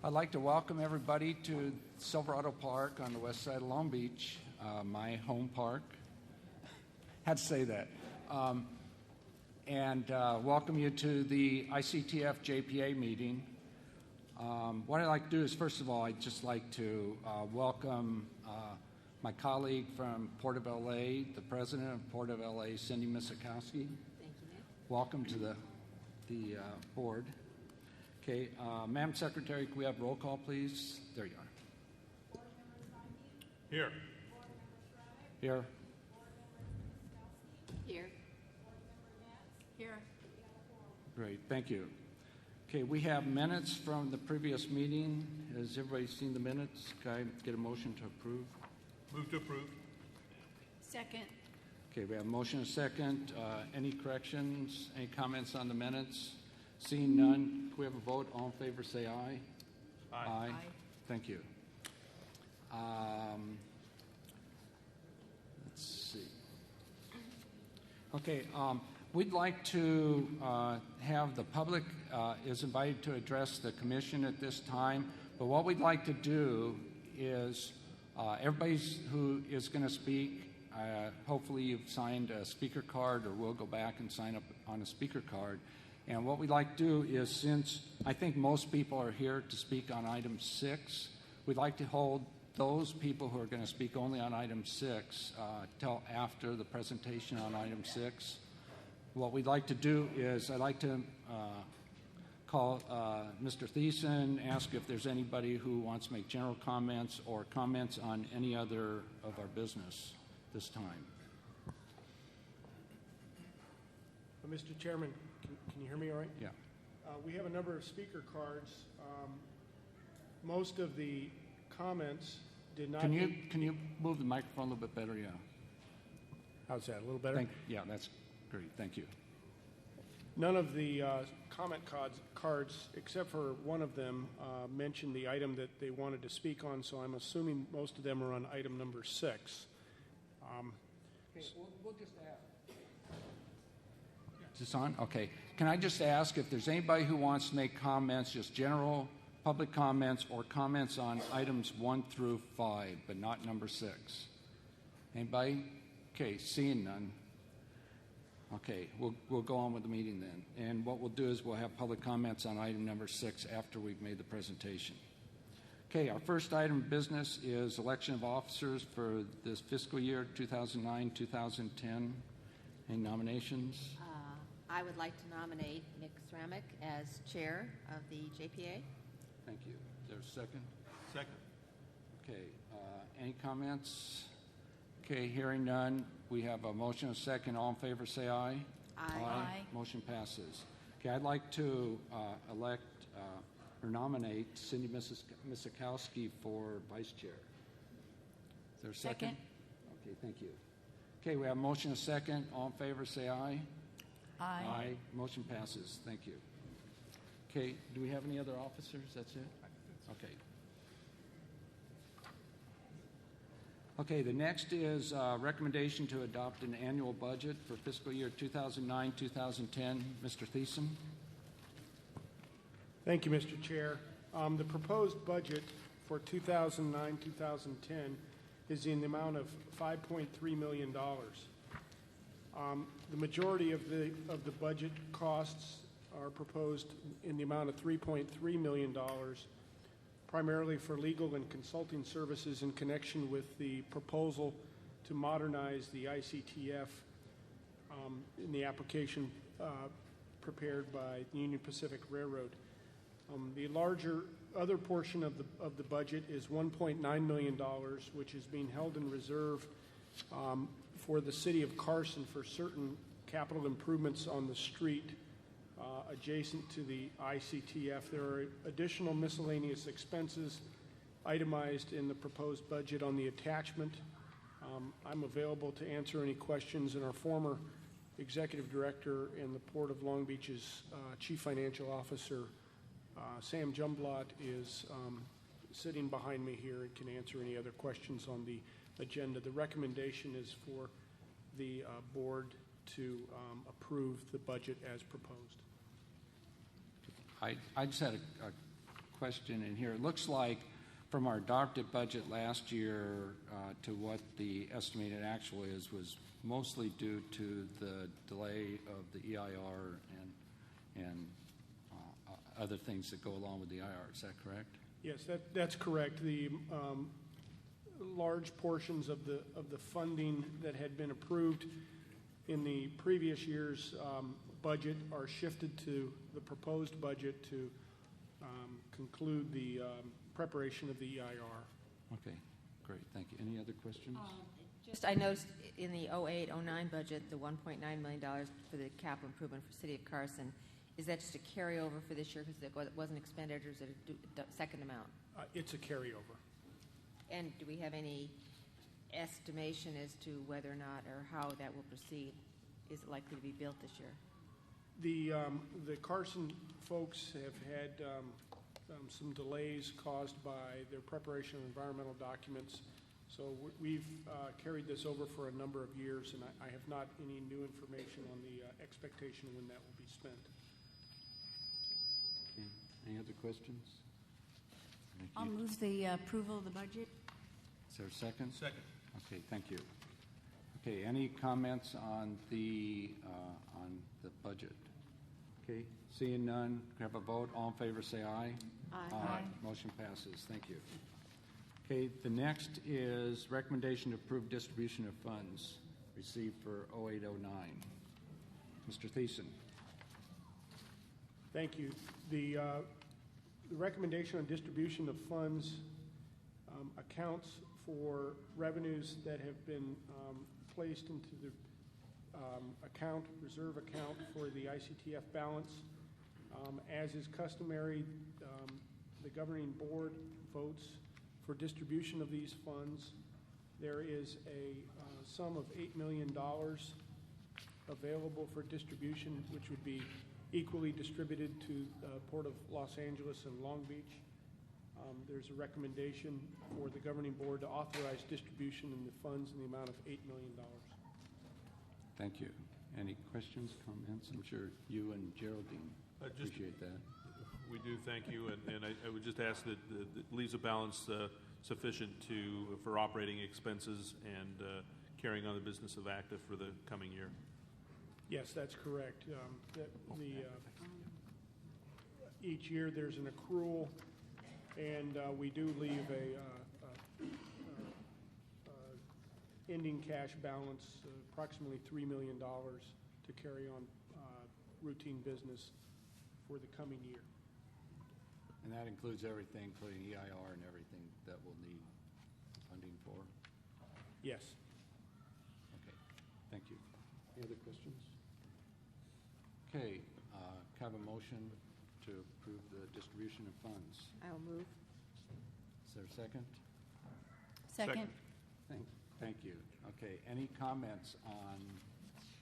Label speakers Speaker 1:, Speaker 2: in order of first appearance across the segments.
Speaker 1: I'd like to welcome everybody to Silverado Park on the west side of Long Beach, my home park. Had to say that. And welcome you to the ICTF JPA meeting. What I'd like to do is, first of all, I'd just like to welcome my colleague from Port of LA, the president of Port of LA, Cindy Misikowski.
Speaker 2: Thank you, Nick.
Speaker 1: Welcome to the board. Okay, Madam Secretary, can we have roll call, please? There you are.
Speaker 3: Here.
Speaker 1: Here.
Speaker 2: Here. Here.
Speaker 1: Great, thank you. Okay, we have minutes from the previous meeting. Has everybody seen the minutes? Can I get a motion to approve?
Speaker 3: Move to approve.
Speaker 2: Second.
Speaker 1: Okay, we have a motion and a second. Any corrections? Any comments on the minutes? Seeing none, can we have a vote? All in favor, say aye.
Speaker 3: Aye.
Speaker 1: Aye. Thank you. Let's see. Okay, we'd like to have the public is invited to address the commission at this time, but what we'd like to do is everybody who is going to speak, hopefully you've signed a speaker card, or we'll go back and sign up on a speaker card. And what we'd like to do is, since I think most people are here to speak on item 6, we'd like to hold those people who are going to speak only on item 6 till after the presentation on item 6. What we'd like to do is I'd like to call Mr. Thiessen, ask if there's anybody who wants to make general comments or comments on any other of our business this time.
Speaker 4: Mr. Chairman, can you hear me all right?
Speaker 1: Yeah.
Speaker 4: We have a number of speaker cards. Most of the comments did not...
Speaker 1: Can you move the microphone a little bit better? Yeah.
Speaker 4: How's that? A little better?
Speaker 1: Yeah, that's great. Thank you.
Speaker 4: None of the comment cards, except for one of them, mentioned the item that they wanted to speak on, so I'm assuming most of them are on item number 6.
Speaker 1: Okay, we'll just ask. Is this on? Okay. Can I just ask if there's anybody who wants to make comments, just general public comments or comments on items 1 through 5, but not number 6? Anybody? Okay, seeing none. Okay, we'll go on with the meeting then. And what we'll do is we'll have public comments on item number 6 after we've made the presentation. Okay, our first item of business is election of officers for this fiscal year 2009-2010. Any nominations?
Speaker 2: I would like to nominate Nick Sramick as chair of the JPA.
Speaker 1: Thank you. Is there a second?
Speaker 3: Second.
Speaker 1: Okay, any comments? Okay, hearing none, we have a motion and a second. All in favor, say aye.
Speaker 2: Aye.
Speaker 1: Motion passes. Okay, I'd like to elect or nominate Cindy Misikowski for vice chair. Is there a second?
Speaker 2: Second.
Speaker 1: Okay, thank you. Okay, we have a motion and a second. All in favor, say aye.
Speaker 2: Aye.
Speaker 1: Aye. Motion passes. Thank you. Okay, do we have any other officers? That's it? Okay. Okay, the next is recommendation to adopt an annual budget for fiscal year 2009-2010. Mr. Thiessen.
Speaker 4: Thank you, Mr. Chair. The proposed budget for 2009-2010 is in the amount of $5.3 million. The majority of the budget costs are proposed in the amount of $3.3 million, primarily for legal and consulting services in connection with the proposal to modernize the ICTF in the application prepared by the Union Pacific Railroad. The larger other portion of the budget is $1.9 million, which is being held in reserve for the city of Carson for certain capital improvements on the street adjacent to the ICTF. There are additional miscellaneous expenses itemized in the proposed budget on the attachment. I'm available to answer any questions, and our former executive director and the Port of Long Beach's chief financial officer, Sam Jumblot, is sitting behind me here and can answer any other questions on the agenda. The recommendation is for the board to approve the budget as proposed.
Speaker 1: I just had a question in here. It looks like from our adopted budget last year to what the estimated actual is was mostly due to the delay of the EIR and other things that go along with the IR. Is that correct?
Speaker 4: Yes, that's correct. The large portions of the funding that had been approved in the previous year's budget are shifted to the proposed budget to conclude the preparation of the EIR.
Speaker 1: Okay, great, thank you. Any other questions?
Speaker 2: Just, I noticed in the 08-09 budget, the $1.9 million for the capital improvement for City of Carson. Is that just a carryover for this year because it wasn't expended, or is it a second amount?
Speaker 4: It's a carryover.
Speaker 2: And do we have any estimation as to whether or not or how that will proceed? Is it likely to be built this year?
Speaker 4: The Carson folks have had some delays caused by their preparation of environmental documents. So we've carried this over for a number of years, and I have not any new information on the expectation when that will be spent.
Speaker 1: Okay. Any other questions? Thank
Speaker 5: I'll
Speaker 1: you.
Speaker 5: move the approval of the budget.
Speaker 1: Is there a second?
Speaker 3: Second.
Speaker 1: Okay, thank you. Okay, any comments on the budget? Okay, seeing none, can I have a vote? All in favor, say aye.
Speaker 2: Aye.
Speaker 1: Motion passes. Thank you. Okay, the next is recommendation to approve distribution of funds received for 0809. Mr. Thiessen.
Speaker 4: Thank you. The recommendation on distribution of funds accounts for revenues that have been placed into the reserve account for the ICTF balance. As is customary, the governing board votes for distribution of these funds. There is a sum of $8 million available for distribution, which would be equally distributed to the Port of Los Angeles and Long Beach. There's a recommendation for the governing board to authorize distribution in the funds in the amount of $8 million.
Speaker 1: Thank you. Any questions, comments? I'm sure you and Geraldine appreciate that.
Speaker 3: We do, thank you, and I would just ask that it leaves a balance sufficient for operating expenses and carrying on the business of ACTA for the coming year.
Speaker 4: Yes, that's correct. Each year there's an accrual, and we do leave a ending cash balance, approximately $3 million, to carry on routine business for the coming year.
Speaker 1: And that includes everything, including EIR and everything that we'll need funding for?
Speaker 4: Yes.
Speaker 1: Okay, thank you. Any other questions? Okay, can I have a motion to approve the distribution of funds?
Speaker 2: I will move.
Speaker 1: Is there a second?
Speaker 5: Second.
Speaker 1: Thank you. Okay, any comments on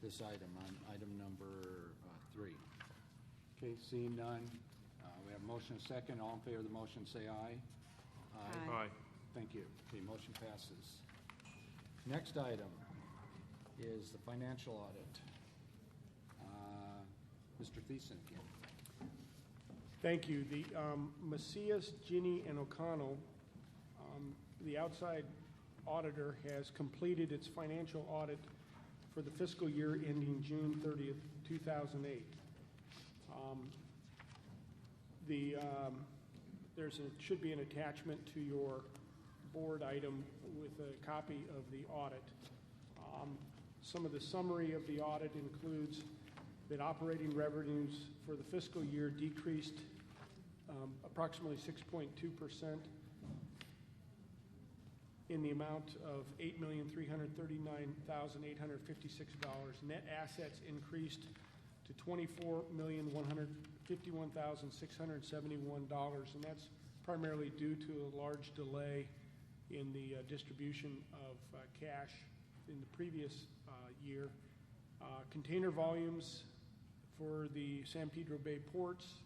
Speaker 1: this item, on item number 3? Okay, seeing none, we have a motion and a second. All in favor of the motion, say aye.
Speaker 2: Aye.
Speaker 3: Aye.
Speaker 1: Thank you. Okay, motion passes. Next item is the financial audit. Mr. Thiessen again.
Speaker 4: Thank you. The Macias, Ginny, and O'Connell, the outside auditor, has completed its financial audit for the fiscal year ending June 30th, 2008. Should be an attachment to your board item with a copy of the audit. Some of the summary of the audit includes that operating revenues for the fiscal year decreased approximately 6.2% in the amount of $8,339,856. Net assets increased to $24,151,671, and that's primarily due to a large delay in the distribution of cash in the previous year. Container volumes for the San Pedro Bay ports,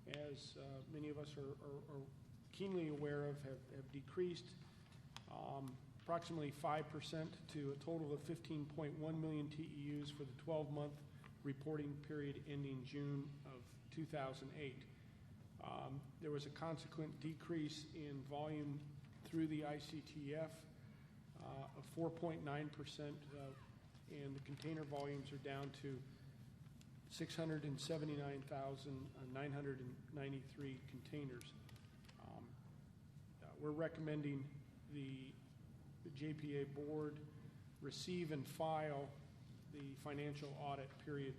Speaker 4: as many of us are keenly aware of, have decreased approximately 5% to a total of 15.1 million TEUs for the 12-month reporting period ending June of 2008. There was a consequent decrease in volume through the ICTF of 4.9%, and the container volumes are down to 679,993 containers. We're recommending the JPA board receive and file the financial audit period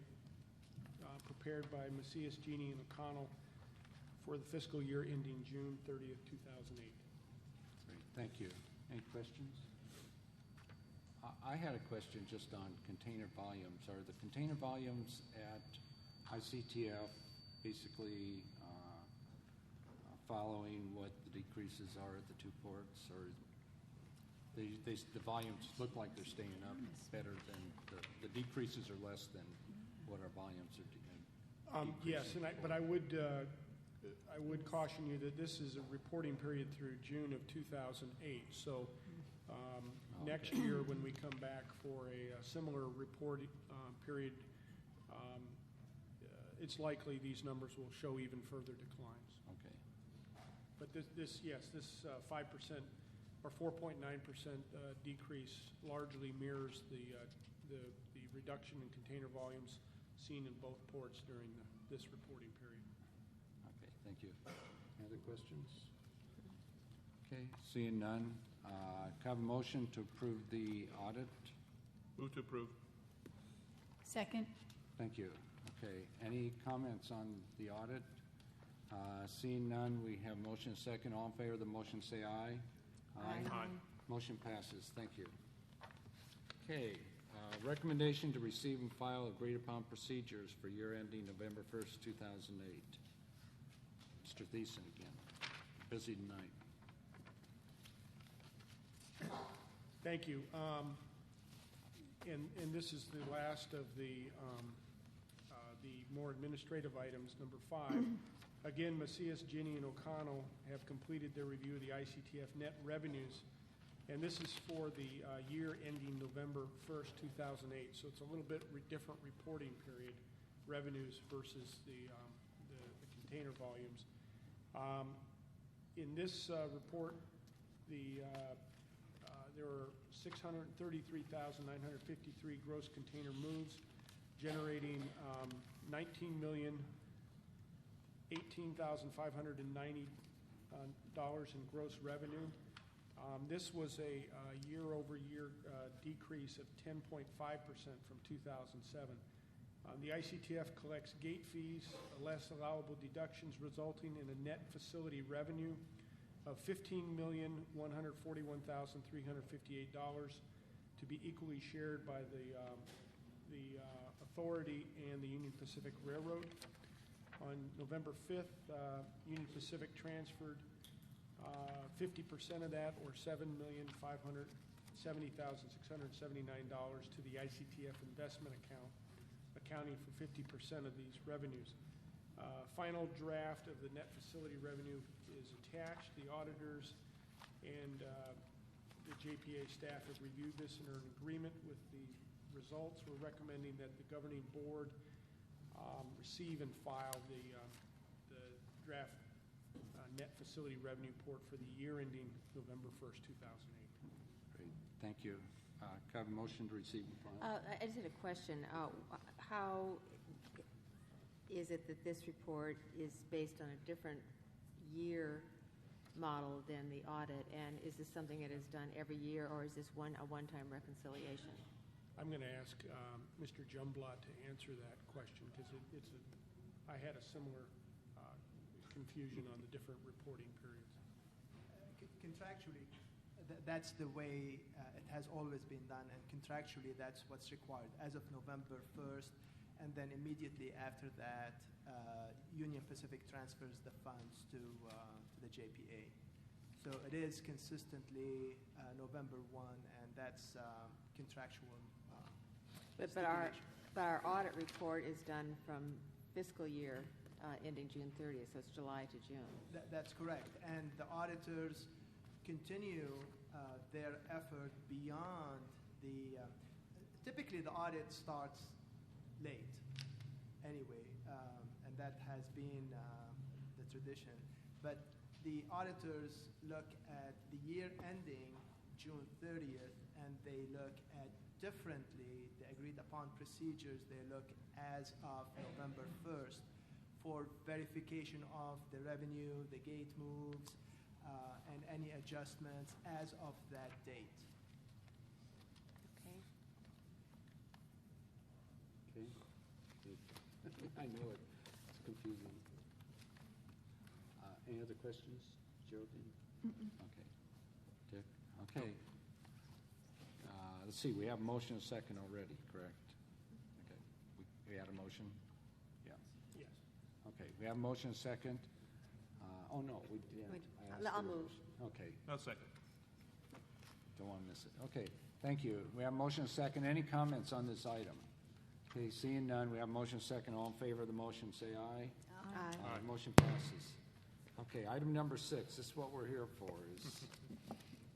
Speaker 4: prepared by Macias, Genie, and O'Connell for the fiscal year ending June 30th, 2008.
Speaker 1: Great, thank you. Any questions? I had a question just on container volumes. Are the container volumes at ICTF basically following what the decreases are at the two ports, or the volumes look like they're staying up better than the decreases are less than what our volumes are doing?
Speaker 4: Yes, but I would caution you that this is a reporting period through June of 2008. So next year, when we come back for a similar reporting period, it's likely these numbers will show even further declines.
Speaker 1: Okay.
Speaker 4: But this 5% or 4.9% decrease largely mirrors the reduction in container volumes seen in both ports during this reporting period.
Speaker 1: Okay, thank you. Any other questions? Okay, seeing none. Can I have a motion to approve the audit?
Speaker 3: Move to approve.
Speaker 5: Second.
Speaker 1: Thank you. Okay, any comments on the audit? Seeing none, we have motion and second. All in favor of the motion, say aye.
Speaker 3: Aye.
Speaker 1: Motion passes. Thank you. Okay, recommendation to receive and file agreed upon procedures for year ending November 1st, 2008. Mr. Thiessen again. Busy tonight.
Speaker 4: Thank you. And this is the last of the more administrative items, number 5. Again, Macias, Genie, and O'Connell have completed their review of the ICTF net revenues, and this is for the year ending November 1st, 2008. So it's a little bit different reporting period, revenues versus the container volumes. In this report, there are 633,953 gross container moves, generating $19,018,590 in gross revenue. This was a year-over-year decrease of 10.5% from 2007. The ICTF collects gate fees, less allowable deductions, resulting in a net facility revenue of $15,141,358 to be equally shared by the authority and the Union Pacific Railroad. On November 5th, Union Pacific transferred 50% of that, or $7,570,679 to the ICTF investment account, accounting for 50% of these revenues. Final draft of the net facility revenue is attached. The auditors and the JPA staff have reviewed this and are in agreement with the results. We're recommending that the governing board receive and file the draft net facility revenue report for the year ending November 1st, 2008.
Speaker 1: Great, thank you. Can I have a motion to receive and file?
Speaker 2: I just had a question. How is it that this report is based on a different year model than the audit? And is this something that is done every year, or is this a one-time reconciliation?
Speaker 4: I'm going to ask Mr. Jumblatt to answer that question, because I had a similar confusion on the different reporting periods.
Speaker 6: Contractually, that's the way it has always been done, and contractually that's what's required as of November 1st, and then immediately after that, Union Pacific transfers the funds to the JPA. So it is consistently November 1, and that's contractual.
Speaker 2: But our audit report is done from fiscal year ending June 30th, so it's July to June.
Speaker 6: That's correct. And the auditors continue their effort beyond the... typically, the audit starts late anyway, and that has been the tradition. But the auditors look at the year ending June 30th, and they look at differently the agreed upon procedures. They look as of November 1st for verification of the revenue, the gate moves, and any adjustments as of that date.
Speaker 2: Okay.
Speaker 1: Okay. I know it. It's confusing. Any other questions, Geraldine? Okay. Dick? Okay. Let's see, we have a motion and a second already, correct? Okay. We had a motion? Yeah.
Speaker 4: Yes.
Speaker 1: Okay, we have a motion and a second. Oh, no, we didn't.
Speaker 2: Wait,
Speaker 1: I asked
Speaker 2: I'll
Speaker 1: for a
Speaker 2: move.
Speaker 1: motion. Okay,
Speaker 3: I'll second.
Speaker 1: don't want to miss it. Okay, thank you. We have a motion and a second. Any comments on this item? Okay, seeing none, we have a motion and a second. All in favor of the motion, say aye.
Speaker 2: Aye.
Speaker 1: Motion passes. Okay, item number 6, this is what we're here for,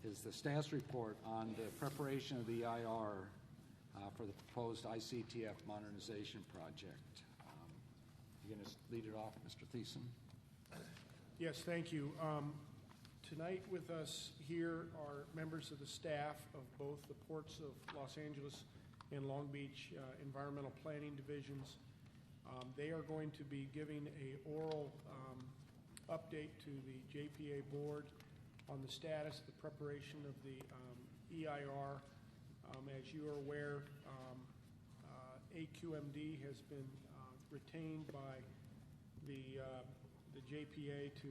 Speaker 1: is the staff's report on the preparation of the EIR for the proposed ICTF modernization project. You're going to lead it off, Mr. Thiessen?
Speaker 4: Yes, thank you. Tonight with us here are members of the staff of both the Ports of Los Angeles and Long Beach Environmental Planning Divisions. They are going to be giving a oral update to the JPA board on the status, the preparation of the EIR. As you are aware, AQMD has been retained by the JPA to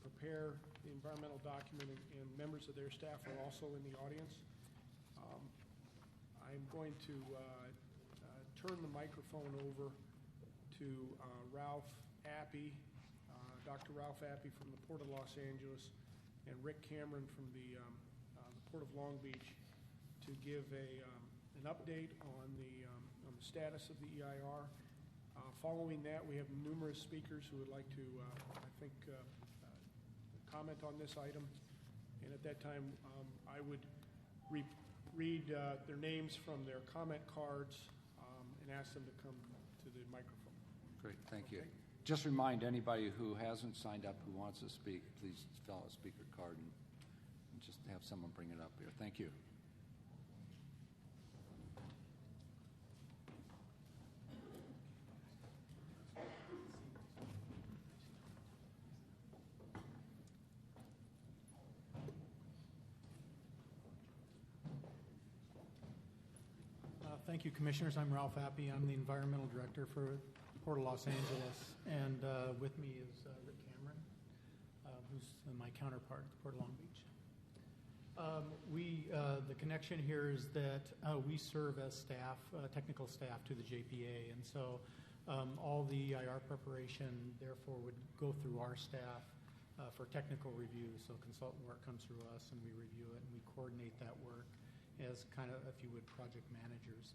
Speaker 4: prepare the environmental document, and members of their staff are also in the audience. I'm going to turn the microphone over to Ralph Appy, Dr. Ralph Appy from the Port of Los Angeles, and Rick Cameron from the Port of Long Beach to give an update on the status of the EIR. Following that, we have numerous speakers who would like to, I think, comment on this item. And at that time, I would read their names from their comment cards and ask them to come to the microphone.
Speaker 1: Great, thank you.
Speaker 4: Okay.
Speaker 1: Just remind anybody who hasn't signed up who wants to speak, please fill out a speaker card and just have someone bring it up here. Thank you.
Speaker 7: Thank you, Commissioners. I'm Ralph Appy. I'm the Environmental Director for Port of Los Angeles. And with me is Rick Cameron, who's my counterpart at the Port of Long Beach. The connection here is that we serve as staff, technical staff to the JPA. And so all the EIR preparation, therefore, would go through our staff for technical review. So consultant work comes through us, and we review it, and we coordinate that work as kind of, if you would, project managers.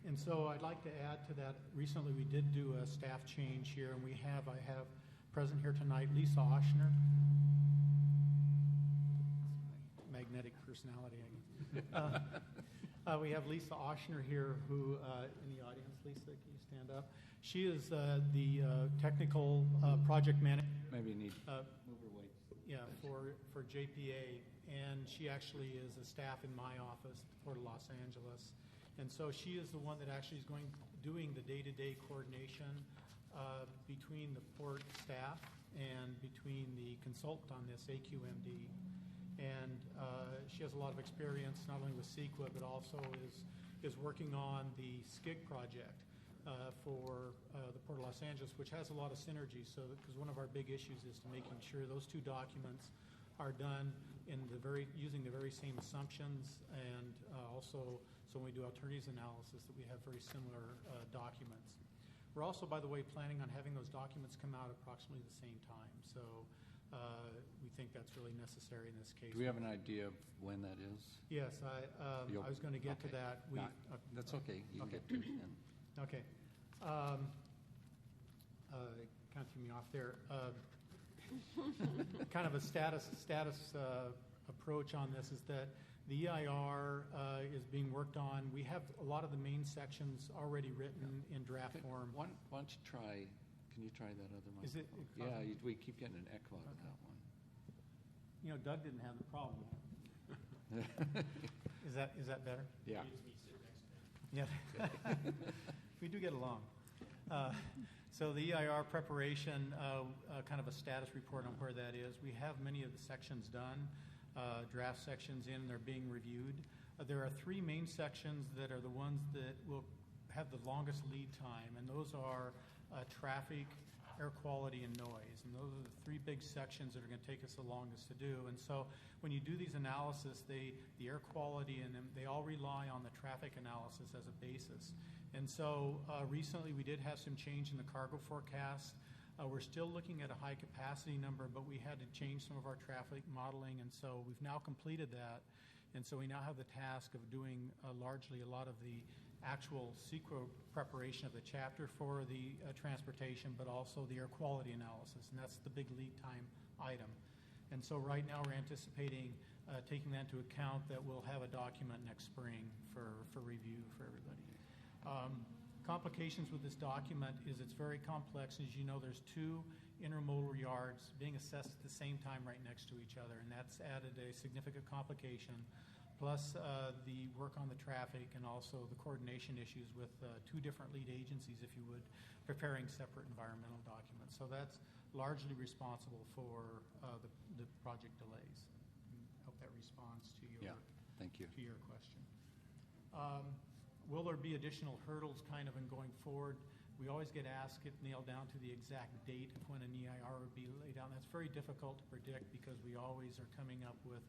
Speaker 7: And so I'd like to add to that, recently we did do a staff change here, and I have present here tonight Lisa Oshner. Magnetic personality, I guess. We have Lisa Oshner here who, in the audience. Lisa, can you stand up? She is the technical project manager.
Speaker 1: Maybe you need move her way.
Speaker 7: Yeah, for JPA, and she actually is a staff in my office at the Port of Los Angeles. And so she is the one that actually is doing the day-to-day coordination between the port staff and between the consultant on this, AQMD. And she has a lot of experience not only with CEQA, but also is working on the SCIG project for the Port of Los Angeles, which has a lot of synergy. So, because one of our big issues is to making sure those two documents are done in using the very same assumptions, and also so when we do alternatives analysis that we have very similar documents. We're also, by the way, planning on having those documents come out approximately the same time. So we think that's really necessary in this case.
Speaker 1: Do we have an idea of when that is?
Speaker 7: Yes, I was going to get to that.
Speaker 1: That's okay. You can
Speaker 7: Okay.
Speaker 1: get to it then.
Speaker 7: Okay. Kind of threw me off there. Kind of a status approach on this is that the EIR is being worked on. We have a lot of the main sections already written in draft form.
Speaker 1: Why don't you try Can you try that other one?
Speaker 7: Is it?
Speaker 1: Yeah, we keep getting an echo out of that one.
Speaker 7: You know, Doug didn't have the problem. Is that better?
Speaker 1: Yeah.
Speaker 7: Yeah. We do get along. So the EIR preparation, kind of a status report on where that is. We have many of the sections done, draft sections in, they're being reviewed. There are three main sections that are the ones that will have the longest lead time, and those are traffic, air quality, and noise. And those are the three big sections that are going to take us the longest to do. And so when you do these analysis, the air quality and them, they all rely on the traffic analysis as a basis. And so recently we did have some change in the cargo forecast. We're still looking at a high capacity number, but we had to change some of our traffic modeling, and so we've now completed that. And so we now have the task of doing largely a lot of the actual CEQA preparation of the chapter for the transportation, but also the air quality analysis, and that's the big lead time item. And so right now we're anticipating taking that into account, that we'll have a document next spring for review for everybody. Complications with this document is it's very complex. As you know, there's two intermodal yards being assessed at the same time right next to each other, and that's added a significant complication, plus the work on the traffic and also the coordination issues with two different lead agencies, if you would, preparing separate environmental documents. So that's largely responsible for the project delays. I hope that responds to your,
Speaker 1: Thank you.
Speaker 7: to your question. Will there be additional hurdles kind of in going forward? We always get asked, get nailed down to the exact date of when an EIR would be laid out. That's very difficult to predict because we always are coming up with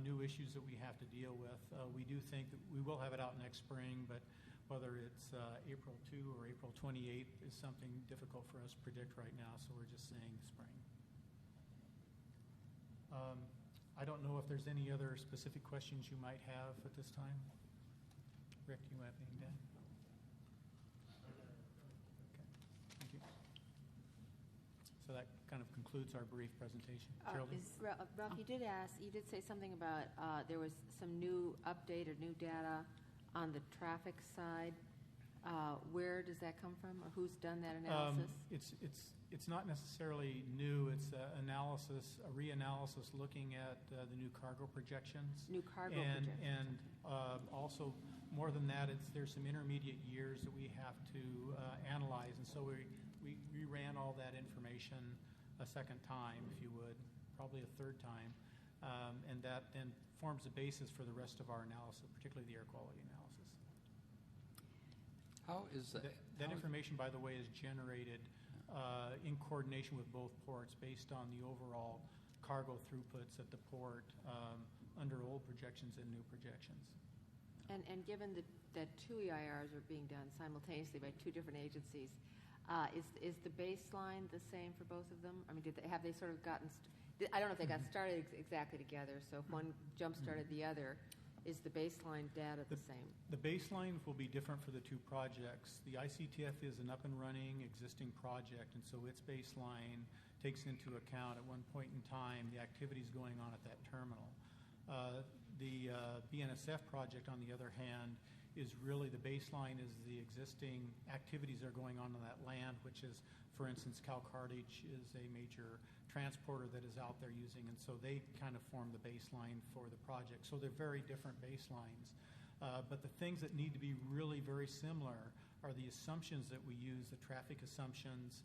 Speaker 7: new issues that we have to deal with. We do think that we will have it out next spring, but whether it's April 2 or April 28th is something difficult for us to predict right now, so we're just saying spring. I don't know if there's any other specific questions you might have at this time. Rick, you have anything, Dan? Okay, thank you. So that kind of concludes our brief presentation. Geraldine?
Speaker 2: Ralph, you did say something about there was some new update or new data on the traffic side. Where does that come from, or who's done that analysis?
Speaker 7: It's not necessarily new. It's a reanalysis looking at the new cargo projections.
Speaker 2: New cargo projections.
Speaker 7: And also, more than that, there's some intermediate years that we have to analyze. And so we ran all that information a second time, if you would, probably a third time. And that then forms the basis for the rest of our analysis, particularly the air quality analysis.
Speaker 1: How is that?
Speaker 7: That information, by the way, is generated in coordination with both ports based on the overall cargo throughputs at the port under old projections and new projections.
Speaker 2: And given that two EIRs are being done simultaneously by two different agencies, is the baseline the same for both of them? I mean, have they sort of gotten? I don't know if they got started exactly together. So if one jump-started the other, is the baseline data the same?
Speaker 7: The baselines will be different for the two projects. The ICTF is an up-and-running existing project, and so its baseline takes into account at one point in time the activities going on at that terminal. The BNSF project, on the other hand, is really the baseline is the existing activities that are going on that land, which is, for instance, Cal Cartage is a major transporter that is out there using, and so they kind of form the baseline for the project. So they're very different baselines. But the things that need to be really very similar are the assumptions that we use, the traffic assumptions,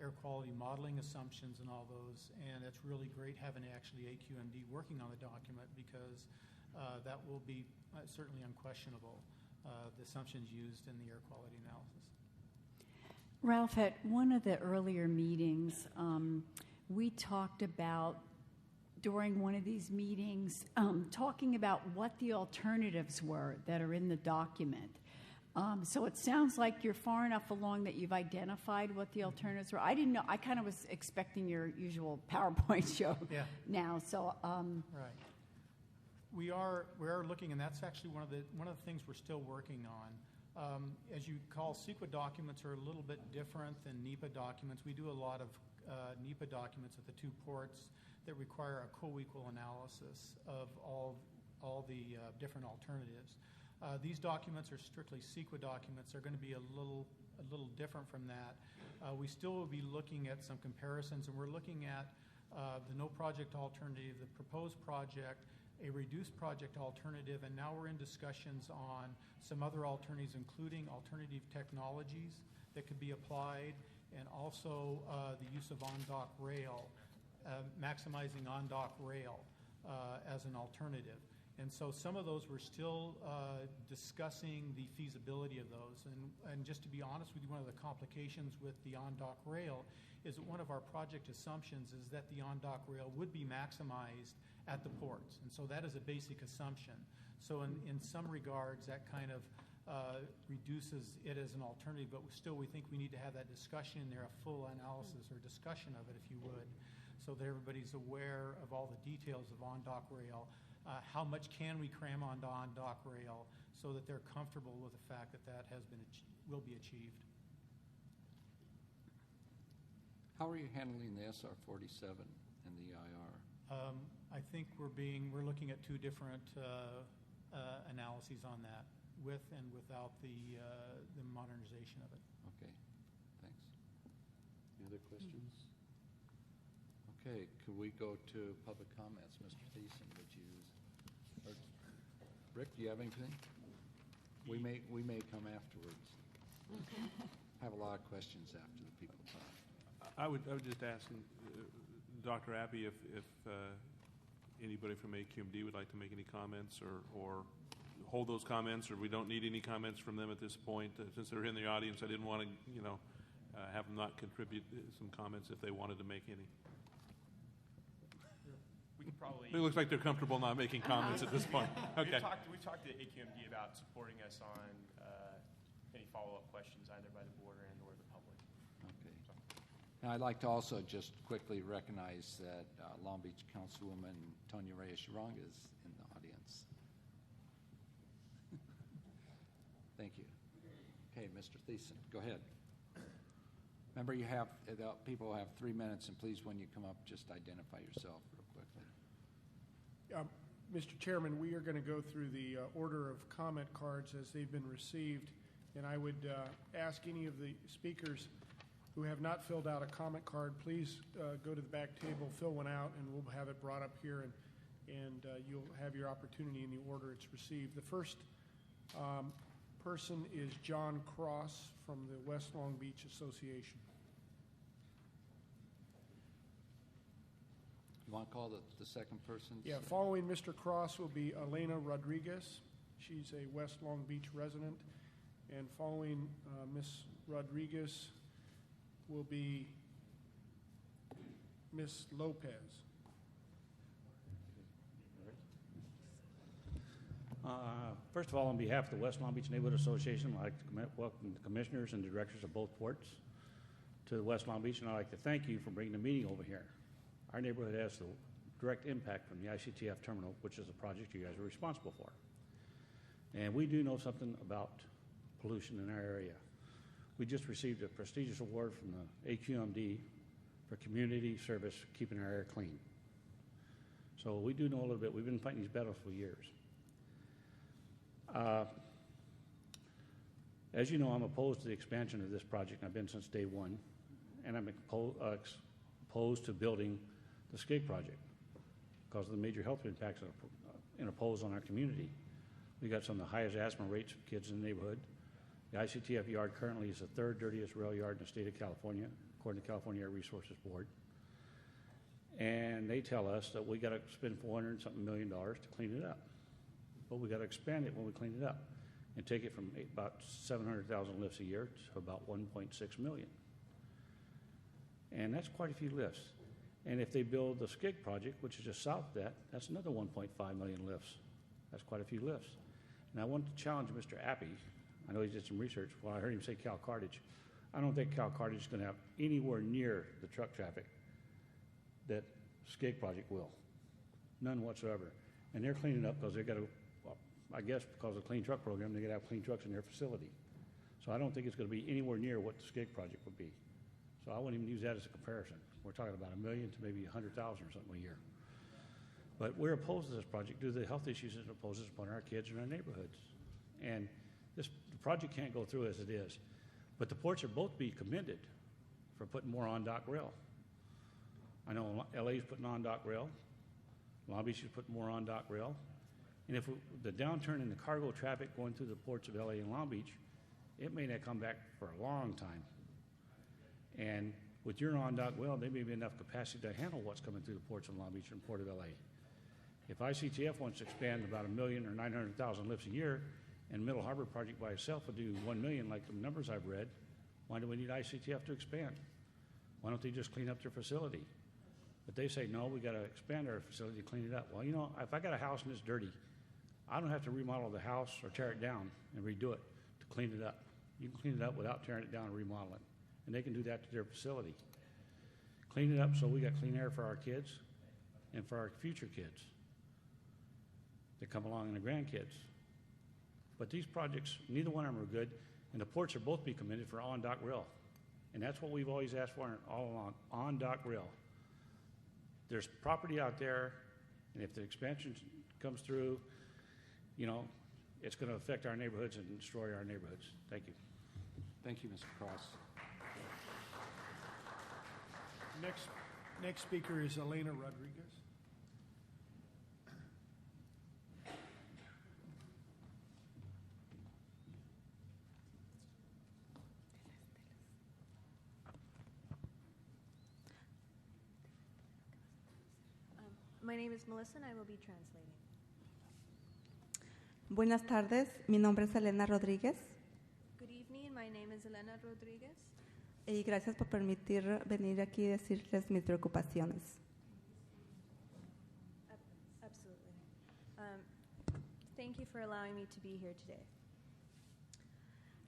Speaker 7: air quality modeling assumptions, and all those. And it's really great having actually AQMD working on the document because that will be certainly unquestionable, the assumptions used in the air quality analysis.
Speaker 5: Ralph, at one of the earlier meetings, we talked about, during one of these meetings, talking about what the alternatives were that are in the document. So it sounds like you're far enough along that you've identified what the alternatives were. I didn't know. I kind of was expecting your usual PowerPoint show now. So
Speaker 7: right. We are looking, and that's actually one of the things we're still working on. As you recall, CEQA documents are a little bit different than NEPA documents. We do a lot of NEPA documents at the two ports that require a co-equal analysis of all the different alternatives. These documents are strictly CEQA documents. They're going to be a little different from that. We still will be looking at some comparisons, and we're looking at the no project alternative, the proposed project, a reduced project alternative, and now we're in discussions on some other alternatives, including alternative technologies that could be applied, and also the use of on-dock rail, maximizing on-dock rail as an alternative. And so some of those, we're still discussing the feasibility of those. And just to be honest with you, one of the complications with the on-dock rail is that one of our project assumptions is that the on-dock rail would be maximized at the ports. And so that is a basic assumption. So in some regards, that kind of reduces it as an alternative, but still we think we need to have that discussion in there, a full analysis or discussion of it, if you would, so that everybody's aware of all the details of on-dock rail. How much can we cram onto on-dock rail so that they're comfortable with the fact that that will be achieved?
Speaker 1: How are you handling the SR-47 and the EIR?
Speaker 7: I think we're looking at two different analyses on that, with and without the modernization of it.
Speaker 1: Okay, thanks. Any other questions? Okay, could we go to public comments? Mr. Thiessen, would you? Or, Rick, do you have anything? We may come afterwards. Have a lot of questions after the people talk.
Speaker 3: I would just ask Dr. Appy if anybody from AQMD would like to make any comments or hold those comments, or we don't need any comments from them at this point. Since they're in the audience, I didn't want to, have them not contribute some comments if they wanted to make any.
Speaker 8: We can probably.
Speaker 3: It looks like they're comfortable not making comments at this point. Okay.
Speaker 8: We've talked to AQMD about supporting us on any follow-up questions either by the board and or the public.
Speaker 1: Okay. Now, I'd like to also just quickly recognize that Long Beach Councilwoman Tonya Reyes-Uranga is in the audience. Thank you. Okay, Mr. Thiessen, go ahead. Remember, people have 3 minutes, and please, when you come up, just identify yourself real quickly.
Speaker 4: Mr. Chairman, we are going to go through the order of comment cards as they've been received, and I would ask any of the speakers who have not filled out a comment card, please go to the back table, fill one out, and we'll have it brought up here, and you'll have your opportunity in the order it's received. The first person is John Cross from the West Long Beach Association.
Speaker 1: You want to call the second person?
Speaker 4: Yeah, following Mr. Cross will be Elena Rodriguez. She's a West Long Beach resident. And following Ms. Rodriguez will be Ms. Lopez.
Speaker 9: First of all, on behalf of the West Long Beach Neighborhood Association, I'd like to welcome the commissioners and directors of both ports to the West Long Beach, and I'd like to thank you for bringing the meeting over here. Our neighborhood has the direct impact from the ICTF terminal, which is a project you guys are responsible for. And we do know something about pollution in our area. We just received a prestigious award from the AQMD for community service, keeping our air clean. So we do know a little bit. We've been fighting these battles for years. As you know, I'm opposed to the expansion of this project. I've been since day one, and I'm opposed to building the SCIG project because of the major health impacts it imposes on our community. We got some of the highest asthma rates of kids in the neighborhood. The ICTF yard currently is the third dirtiest rail yard in the state of California, according to the California Air Resources Board. And they tell us that we got to spend $400-something million to clean it up. But we got to expand it when we clean it up and take it from about 700,000 lifts a year to about 1.6 million. And that's quite a few lifts. And if they build the SCIG project, which is just south of that, that's another 1.5 million lifts. That's quite a few lifts. And I want to challenge Mr. Appy. I know he did some research. Well, I heard him say Cal Carthage. I don't think Cal Carthage is going to have anywhere near the truck traffic that SCIG project will. None whatsoever. And they're cleaning up because they got to, I guess because of the clean truck program, they got to have clean trucks in their facility. So I don't think it's going to be anywhere near what the SCIG project would be. So I wouldn't even use that as a comparison. We're talking about 1 million to maybe 100,000 or something a year. But we're opposed to this project due to the health issues it imposes upon our kids in our neighborhoods. And the project can't go through as it is. But the ports are both be commended for putting more on-dock rail. I know LA's putting on-dock rail. Long Beach is putting more on-dock rail. And if the downturn in the cargo traffic going through the ports of LA and Long Beach, it may not come back for a long time. And with your on-dock rail, there may be enough capacity to handle what's coming through the ports of Long Beach and Port of LA. If ICTF wants to expand about 1 million or 900,000 lifts a year, and Middle Harbor project by itself would do 1 million like the numbers I've read, why do we need ICTF to expand? Why don't they just clean up their facility? But they say, no, we got to expand our facility to clean it up. Well, you know, if I got a house and it's dirty, I don't have to remodel the house or tear it down and redo it to clean it up. You can clean it up without tearing it down and remodeling it. And they can do that to their facility. Clean it up so we got clean air for our kids and for our future kids that come along and the grandkids. But these projects, neither one of them are good, and the ports are both be commended for on-dock rail. And that's what we've always asked for all along, on-dock rail. There's property out there, and if the expansion comes through, you know, it's going to affect our neighborhoods and destroy our neighborhoods. Thank you.
Speaker 1: Thank you, Mr. Cross.
Speaker 4: Next speaker is Elena Rodriguez.
Speaker 10: My name is Melissa and I will be translating.
Speaker 11: Buenas tardes, mi nombre es Elena Rodríguez
Speaker 10: Good evening, my name is Elena Rodriguez.
Speaker 11: y gracias por permitir venir aquí y decirles mis preocupaciones.
Speaker 10: Absolutely. Thank you for allowing me to be here today.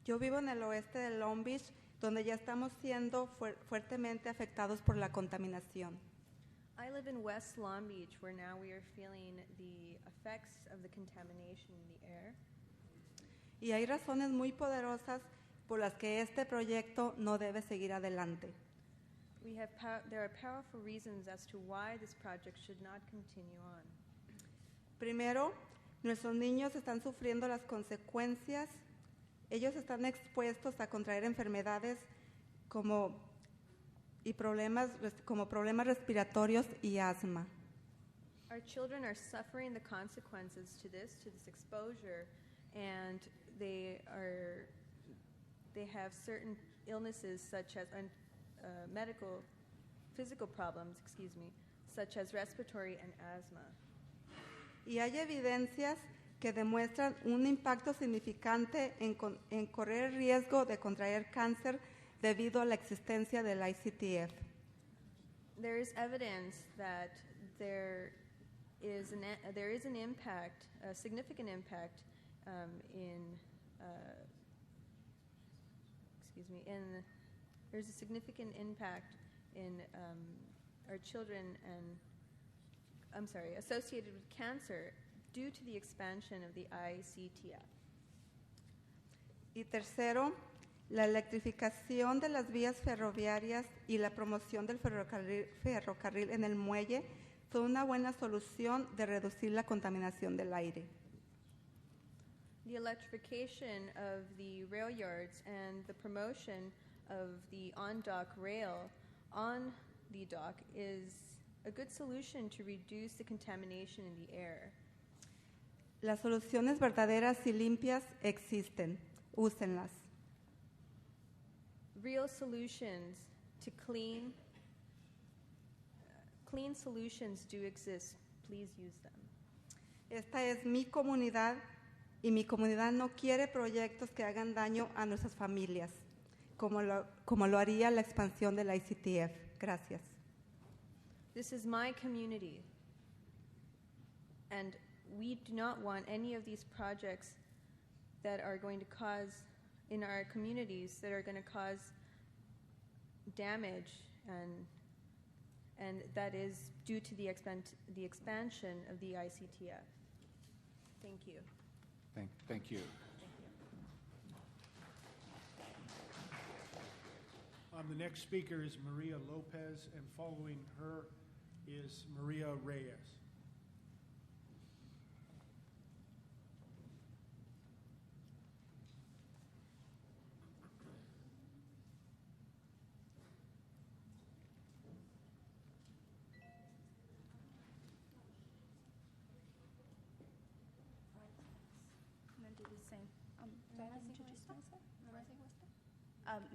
Speaker 11: Yo vivo en el oeste de Long Beach, donde ya estamos siendo fuertemente afectados por la contaminación.
Speaker 10: I live in West Long Beach, where now we are feeling the effects of the contamination in the air.
Speaker 11: Y hay razones muy poderosas por las que este proyecto no debe seguir adelante.
Speaker 10: There are powerful reasons as to why this project should not continue on.
Speaker 11: Primero, nuestros niños están sufriendo las consecuencias. Ellos están expuestos a contraer enfermedades como problemas respiratorios y asma.
Speaker 10: Our children are suffering the consequences to this exposure, and they have certain illnesses such as physical problems, such as respiratory and asthma.
Speaker 11: Y hay evidencias que demuestran un impacto significante en correr el riesgo de contraer cáncer debido a la existencia del ICTF.
Speaker 10: There is evidence that there is an impact, a significant impact there's a significant impact in our children associated with cancer due to the expansion of the ICTF.
Speaker 11: Y tercero, la electrificación de las vías ferroviarias y la promoción del ferrocarril en el muelle son una buena solución de reducir la contaminación del aire.
Speaker 10: The electrification of the rail yards and the promotion of the on-dock rail on the dock is a good solution to reduce the contamination in the air.
Speaker 11: Las soluciones verdaderas y limpias existen. Úsenlas.
Speaker 10: Real solutions to clean solutions do exist. Please use them.
Speaker 11: Esta es mi comunidad y mi comunidad no quiere proyectos que hagan daño a nuestras familias, como lo haría la expansión del ICTF. Gracias.
Speaker 10: This is my community, and we do not want any of these projects that are going to cause, in our communities, that are going to cause damage, and that is due to the expansion of the ICTF. Thank you.
Speaker 1: Thank you.
Speaker 4: The next speaker is Maria Lopez, and following her is Maria Reyes.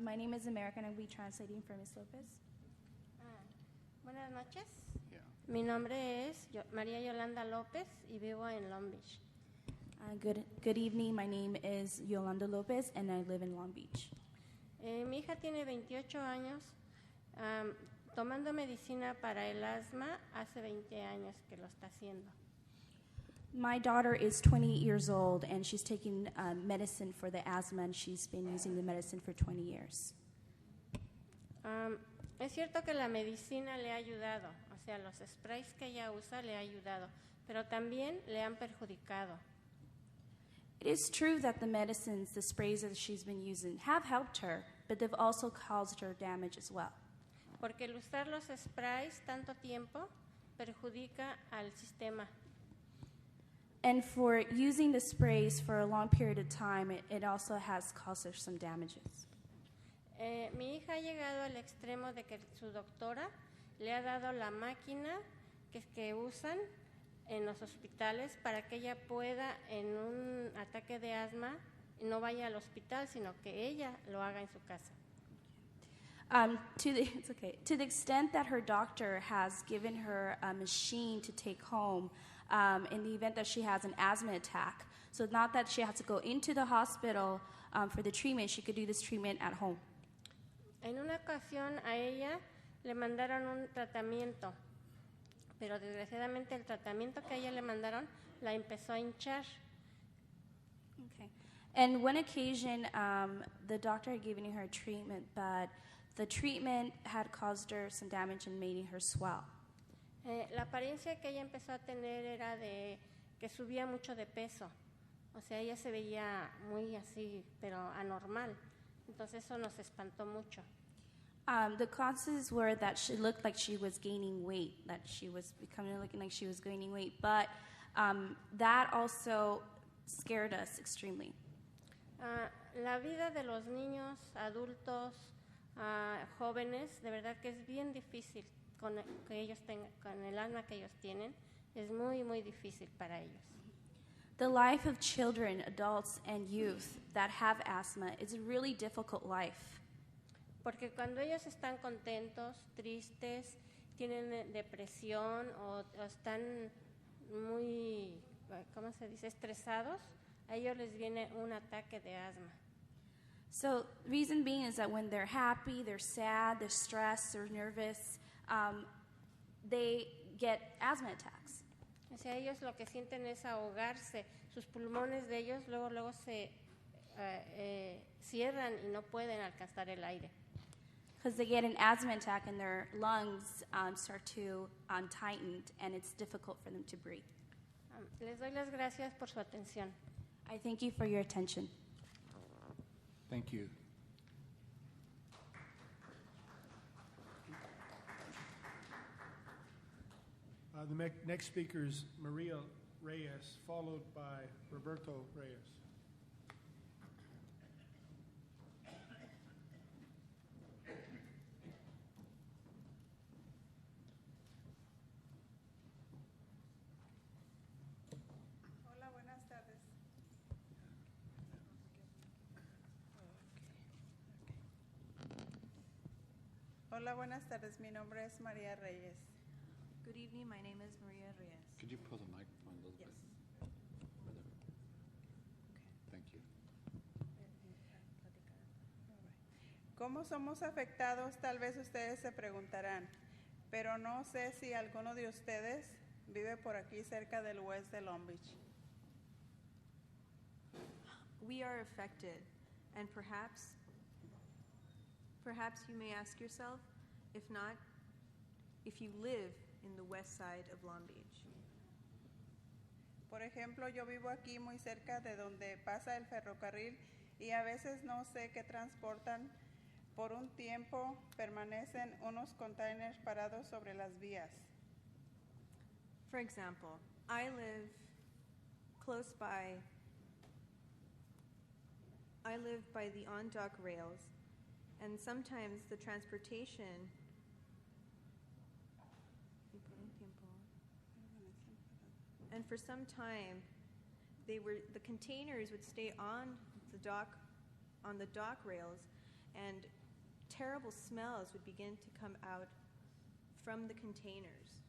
Speaker 12: My name is America, and I'll be translating for Ms. Lopez.
Speaker 13: Buenas noches. Mi nombre es María Yolanda López y vivo en Long Beach.
Speaker 12: Good evening. My name is Yolanda Lopez, and I live in Long Beach.
Speaker 13: Mi hija tiene 28 años, tomando medicina para el asma hace 20 años que lo está haciendo.
Speaker 12: My daughter is 28 years old, and she's taking medicine for the asthma, and she's been using the medicine for 20 years.
Speaker 13: Es cierto que la medicina le ha ayudado, o sea, los sprays que ella usa le ha ayudado, pero también le han perjudicado.
Speaker 12: It is true that the medicines, the sprays that she's been using, have helped her, but they've also caused her damage as well.
Speaker 13: Porque el usar los sprays tanto tiempo perjudica al sistema.
Speaker 12: And for using the sprays for a long period of time, it also has caused her some damages.
Speaker 13: Mi hija ha llegado al extremo de que su doctora le ha dado la máquina que usan en los hospitales para que ella pueda, en un ataque de asma, no vaya al hospital, sino que ella lo haga en su casa.
Speaker 12: To the extent that her doctor has given her a machine to take home in the event that she has an asthma attack. So not that she has to go into the hospital for the treatment, she could do this treatment at home.
Speaker 13: En una ocasión a ella le mandaron un tratamiento, pero desgraciadamente el tratamiento que a ella le mandaron la empezó a hinchar.
Speaker 12: Okay. And one occasion, the doctor had given her treatment, but the treatment had caused her some damage and made her swell.
Speaker 13: La apariencia que ella empezó a tener era de que subía mucho de peso. O sea, ella se veía muy así, pero anormal. Entonces eso nos espantó mucho.
Speaker 12: The causes were that she looked like she was gaining weight, that she was looking like she was gaining weight, but that also scared us extremely.
Speaker 13: La vida de los niños, adultos, jóvenes, de verdad que es bien difícil con el asma que ellos tienen, es muy, muy difícil para ellos.
Speaker 12: The life of children, adults, and youth that have asthma is a really difficult life.
Speaker 13: Porque cuando ellos están contentos, tristes, tienen depresión o están muy, ¿cómo se dice?, estresados, a ellos les viene un ataque de asma.
Speaker 12: So, reason being is that when they're happy, they're sad, they're stressed, they're nervous, they get asthma attacks.
Speaker 13: O sea, ellos lo que sienten es ahogarse, sus pulmones de ellos luego se cierran y no pueden alcanzar el aire.
Speaker 12: Because they get an asthma attack and their lungs start to tighten, and it's difficult for them to breathe.
Speaker 13: Les doy las gracias por su atención.
Speaker 12: I thank you for your attention.
Speaker 1: Thank you.
Speaker 4: The next speaker is Maria Reyes, followed by Roberto Reyes.
Speaker 11: Hola, buenas tardes. Hola, buenas tardes. Mi nombre es María Reyes.
Speaker 14: Good evening. My name is Maria Reyes.
Speaker 15: Could you pull the microphone a little bit? Further. Thank you.
Speaker 11: ¿Cómo somos afectados? Tal vez ustedes se preguntarán, pero no sé si alguno de ustedes vive por aquí cerca del West de Long Beach.
Speaker 14: We are affected, and perhaps you may ask yourself, if not, if you live in the west side of Long Beach.
Speaker 11: Por ejemplo, yo vivo aquí muy cerca de donde pasa el ferrocarril y a veces no sé qué transportan. Por un tiempo permanecen unos containers parados sobre las vías.
Speaker 14: For example, I live close by. I live by the on-dock rails, and sometimes the transportation. And for some time, the containers would stay on
Speaker 10: on the dock rails, and terrible smells would begin to come out from the containers.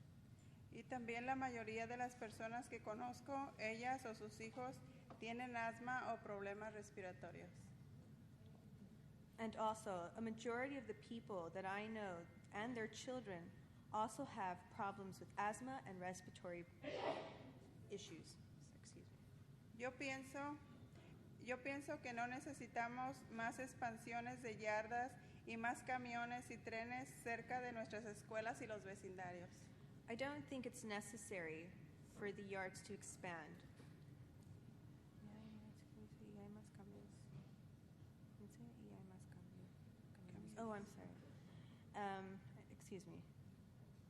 Speaker 11: Y también la mayoría de las personas que conozco, ellas o sus hijos, tienen asma o problemas respiratorios.
Speaker 10: And also, a majority of the people that I know and their children also have problems with asthma and respiratory issues. Excuse me.
Speaker 11: Yo pienso que no necesitamos más expansiones de yardas y más camiones y trenes cerca de nuestras escuelas y los vecindarios.
Speaker 10: I don't think it's necessary for the yards to expand. Oh, I'm sorry. Excuse me.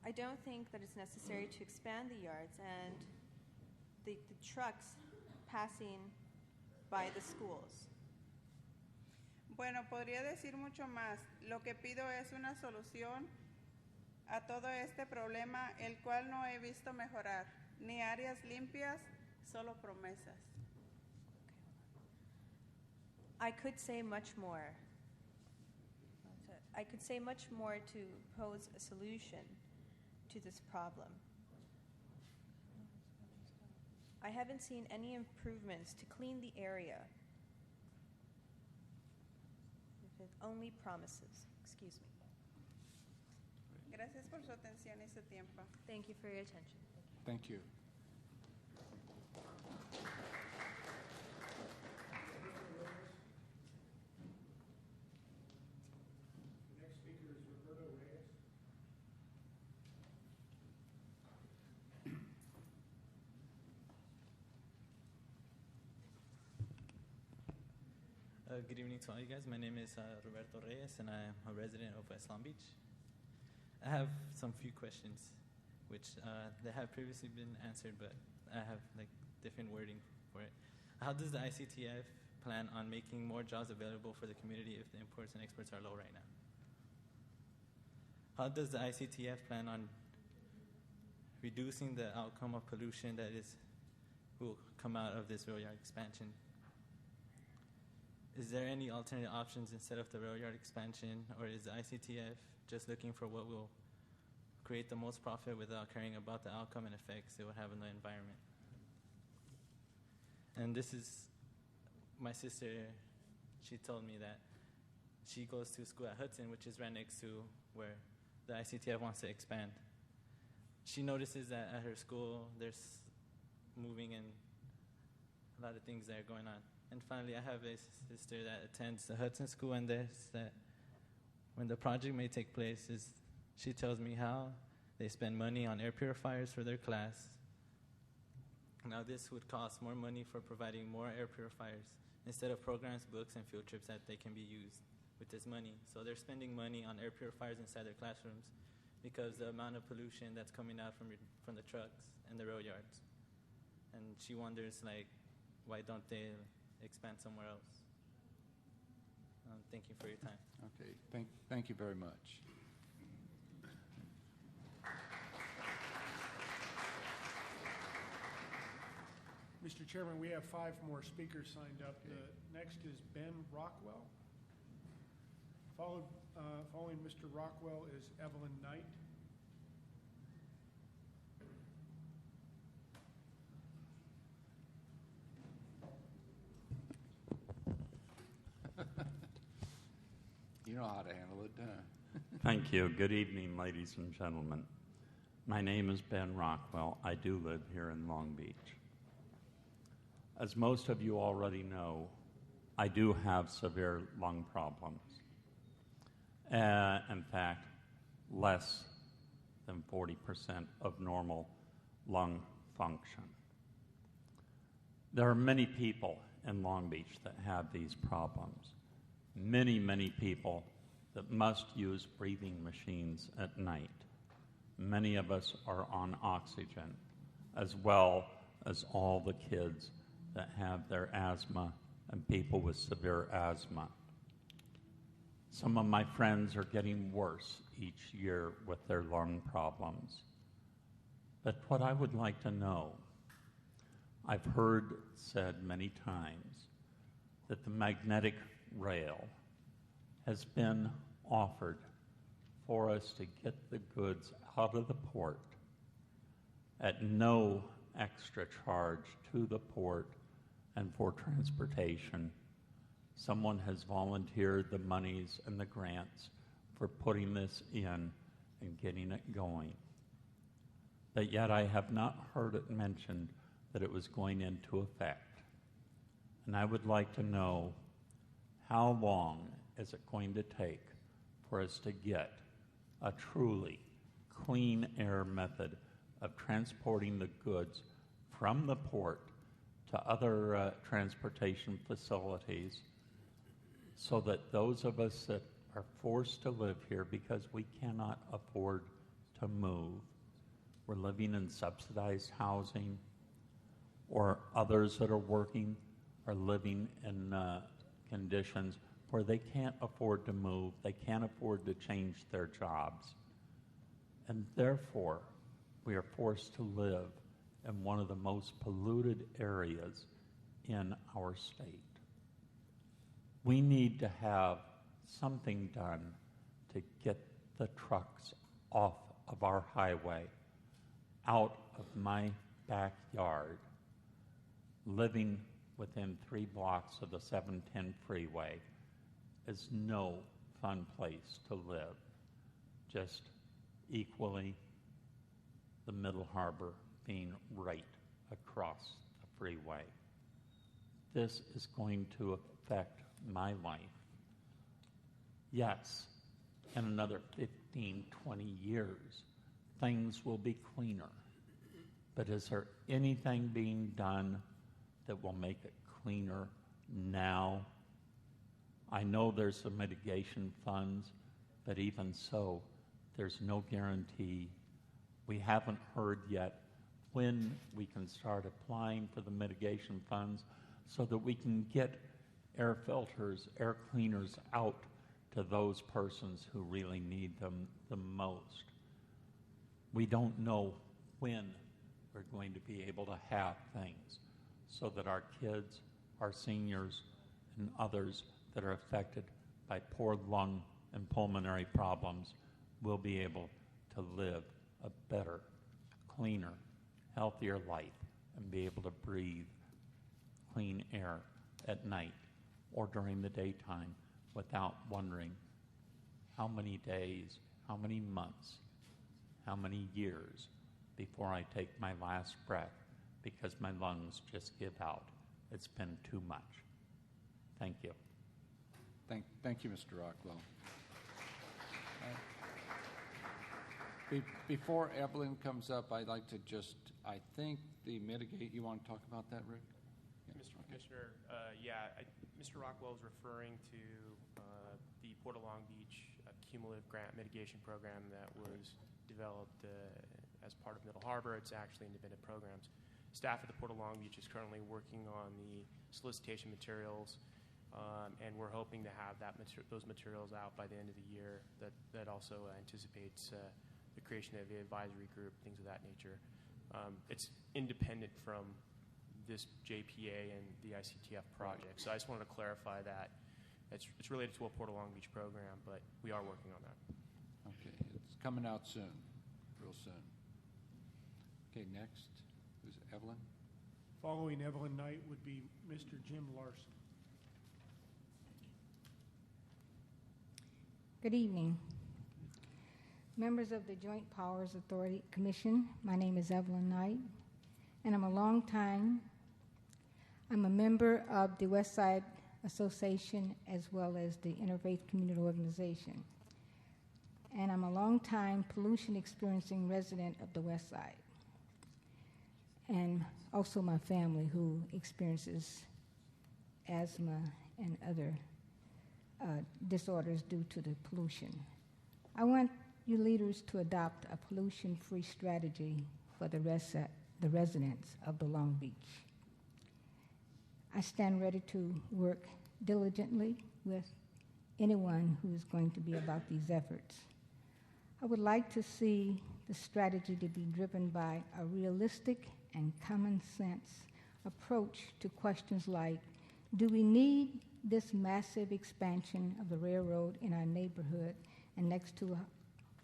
Speaker 10: I don't think that it's necessary to expand the yards and the trucks passing by the schools.
Speaker 11: Bueno, podría decir mucho más. Lo que pido es una solución a todo este problema, el cual no he visto mejorar, ni áreas limpias, solo promesas.
Speaker 10: I could say much more. I could say much more to pose a solution to this problem. I haven't seen any improvements to clean the area. With only promises. Excuse me.
Speaker 11: Gracias por su atención y su tiempo.
Speaker 10: Thank you for your attention.
Speaker 1: Thank you.
Speaker 16: Good evening to all you guys. My name is Roberto Reyes, and I am a resident of West Long Beach. I have some few questions, which they have previously been answered, but I have different wording for it. How does the ICTF plan on making more jobs available for the community if the imports and exports are low right now? How does the ICTF plan on reducing the outcome of pollution that will come out of this rail yard expansion? Is there any alternative options instead of the rail yard expansion, or is the ICTF just looking for what will create the most profit without caring about the outcome and effects it will have on the environment? And this is my sister. She told me that she goes to school at Hudson, which is right next to where the ICTF wants to expand. She notices that at her school there's moving and a lot of things that are going on. And finally, I have a sister that attends the Hudson School, and that when the project may take place, she tells me how they spend money on air purifiers for their class. Now, this would cost more money for providing more air purifiers instead of programs, books, and field trips that they can be used with this money. So they're spending money on air purifiers inside their classrooms because the amount of pollution that's coming out from the trucks and the rail yards. And she wonders, why don't they expand somewhere else? Thank you for your time.
Speaker 1: Okay, thank you very much.
Speaker 4: Mr. Chairman, we have 5 more speakers signed up.
Speaker 1: Okay.
Speaker 4: Next is Ben Rockwell. Following Mr. Rockwell is Evelyn Knight.
Speaker 1: You know how to handle it,
Speaker 17: Thank you. Good evening, ladies and gentlemen. My name is Ben Rockwell. I do live here in Long Beach. As most of you already know, I do have severe lung problems. In fact, less than 40% of normal lung function. There are many people in Long Beach that have these problems. Many, many people that must use breathing machines at night. Many of us are on oxygen, as well as all the kids that have their asthma and people with severe asthma. Some of my friends are getting worse each year with their lung problems. But what I would like to know, I've heard said many times, that the magnetic rail has been offered for us to get the goods out of the port at no extra charge to the port and for transportation. Someone has volunteered the monies and the grants for putting this in and getting it going. But yet I have not heard it mentioned that it was going into effect. And I would like to know, how long is it going to take for us to get a truly clean air method of transporting the goods from the port to other transportation facilities, so that those of us that are forced to live here because we cannot afford to move, we're living in subsidized housing, or others that are working are living in conditions where they can't afford to move, they can't afford to change their jobs, and therefore we are forced to live in one of the most polluted areas in our state. We need to have something done to get the trucks off of our highway, out of my backyard. Living within 3 blocks of the 710 freeway is no fun place to live. Just equally, the Middle Harbor being right across the freeway. This is going to affect my life. Yes, in another 15, 20 years, things will be cleaner. But is there anything being done that will make it cleaner now? I know there's some mitigation funds, but even so, there's no guarantee. We haven't heard yet when we can start applying for the mitigation funds so that we can get air filters, air cleaners out to those persons who really need them the most. We don't know when we're going to be able to have things so that our kids, our seniors, and others that are affected by poor lung and pulmonary problems will be able to live a better, cleaner, healthier life and be able to breathe clean air at night or during the daytime without wondering how many days, how many months, how many years before I take my last breath because my lungs just give out. It's been too much. Thank you.
Speaker 1: Thank you, Mr. Rockwell. Before Evelyn comes up, I'd like to just, I think the mitigate, you want to talk about that, Rick?
Speaker 8: Mr. Commissioner, Mr. Rockwell is referring to the Port of Long Beach cumulative grant mitigation program that was developed as part of Middle Harbor. It's actually independent programs. Staff at the Port of Long Beach is currently working on the solicitation materials, and we're hoping to have those materials out by the end of the year. That also anticipates the creation of the advisory group, things of that nature. It's independent from this JPA and the ICTF project. So I just wanted to clarify that. It's related to a Port of Long Beach program, but we are working on that.
Speaker 1: Okay, it's coming out soon, real soon. Okay, next, who's Evelyn?
Speaker 4: Following Evelyn Knight would be Mr. Jim Larson.
Speaker 18: Good evening. Members of the Joint Powers Authority Commission, my name is Evelyn Knight, and I'm a member of the West Side Association as well as the Interfaith Community Organization. And I'm a long-time pollution experiencing resident of the West Side. And also my family who experiences asthma and other disorders due to the pollution. I want you leaders to adopt a pollution-free strategy for the residents of the Long Beach. I stand ready to work diligently with anyone who is going to be about these efforts. I would like to see the strategy to be driven by a realistic and common sense approach to questions like Do we need this massive expansion of the railroad in our neighborhood and next to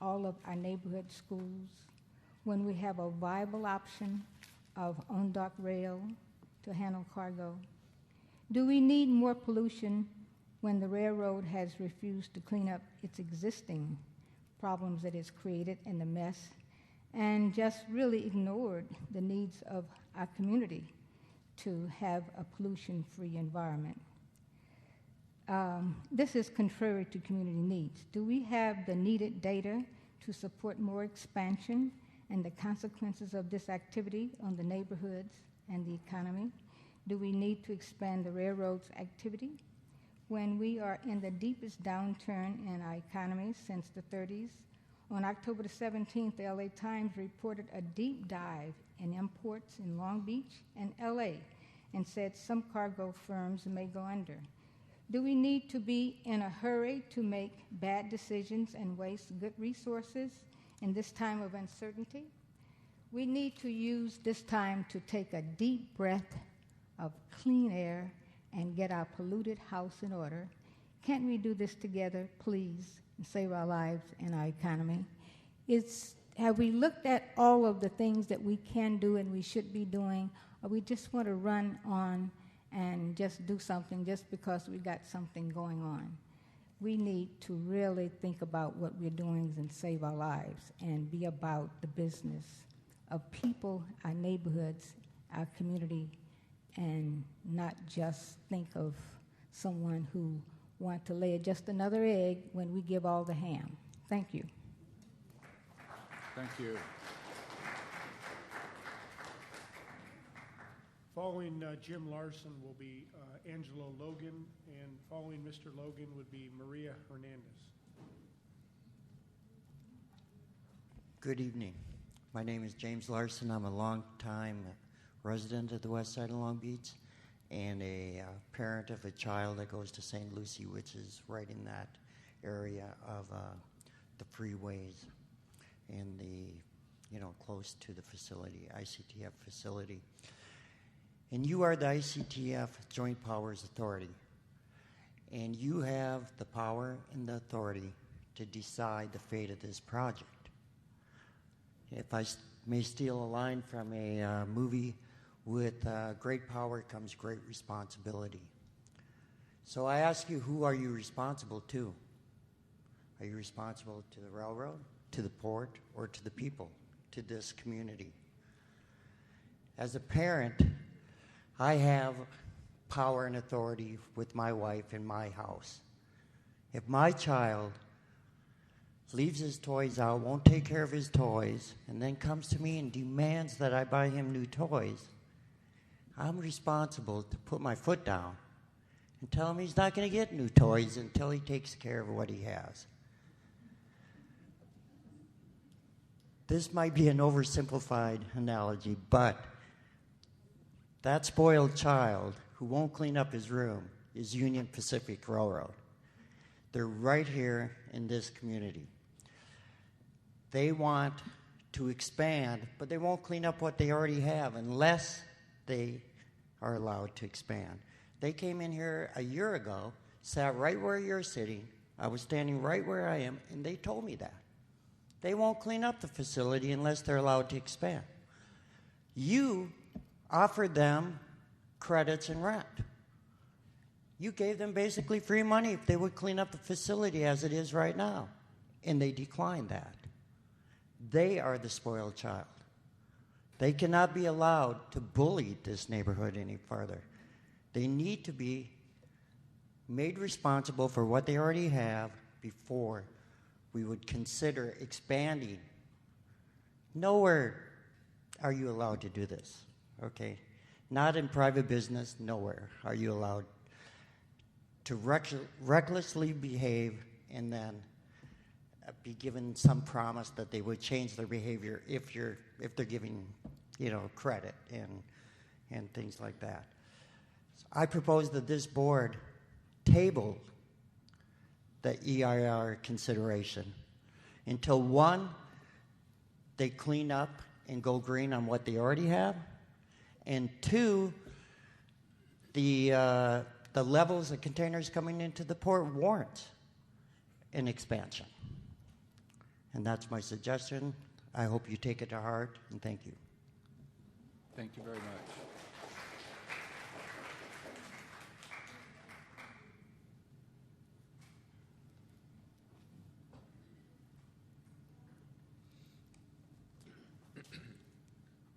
Speaker 18: all of our neighborhood schools when we have a viable option of on-dock rail to handle cargo? Do we need more pollution when the railroad has refused to clean up its existing problems that it's created in the mess and just really ignored the needs of our community to have a pollution-free environment? This is contrary to community needs. Do we have the needed data to support more expansion and the consequences of this activity on the neighborhoods and the economy? Do we need to expand the railroad's activity when we are in the deepest downturn in our economy since the 30s? On October the 17th, the LA Times reported a deep dive in imports in Long Beach and LA and said some cargo firms may go under. Do we need to be in a hurry to make bad decisions and waste good resources in this time of uncertainty? We need to use this time to take a deep breath of clean air and get our polluted house in order. Can't we do this together, please, and save our lives and our economy? Have we looked at all of the things that we can do and we should be doing, or we just want to run on and just do something just because we got something going on? We need to really think about what we're doing and save our lives and be about the business of people, our neighborhoods, our community, and not just think of someone who wants to lay just another egg when we give all the ham. Thank you.
Speaker 1: Thank you.
Speaker 4: Following Jim Larson will be Angelo Logan, and following Mr. Logan would be Maria Hernandez.
Speaker 19: Good evening. My name is James Larson. I'm a longtime resident of the west side of Long Beach and a parent of a child that goes to St. Lucie, which is right in that area of the freeways and close to the facility, ICTF facility. And you are the ICTF Joint Powers Authority. And you have the power and the authority to decide the fate of this project. If I may steal a line from a movie, with great power comes great responsibility. So I ask you, who are you responsible to? Are you responsible to the railroad, to the port, or to the people, to this community? As a parent, I have power and authority with my wife in my house. If my child leaves his toys out, won't take care of his toys, and then comes to me and demands that I buy him new toys, I'm responsible to put my foot down and tell him he's not going to get new toys until he takes care of what he has. This might be an oversimplified analogy, but that spoiled child who won't clean up his room is Union Pacific Railroad. They're right here in this community. They want to expand, but they won't clean up what they already have unless they are allowed to expand. They came in here a year ago, sat right where you're sitting. I was standing right where I am, and they told me that. They won't clean up the facility unless they're allowed to expand. You offered them credits and rent. You gave them basically free money if they would clean up the facility as it is right now, and they declined that. They are the spoiled child. They cannot be allowed to bully this neighborhood any further. They need to be made responsible for what they already have before we would consider expanding. Nowhere are you allowed to do this, okay? Not in private business, nowhere are you allowed to recklessly behave and then be given some promise that they would change their behavior if they're giving, credit and things like that. So I propose that this board table the EIR consideration until, one, they clean up and go green on what they already have, and two, the the levels of containers coming into the port warrant an expansion. And that's my suggestion. I hope you take it to heart, and thank you.
Speaker 1: Thank you very much.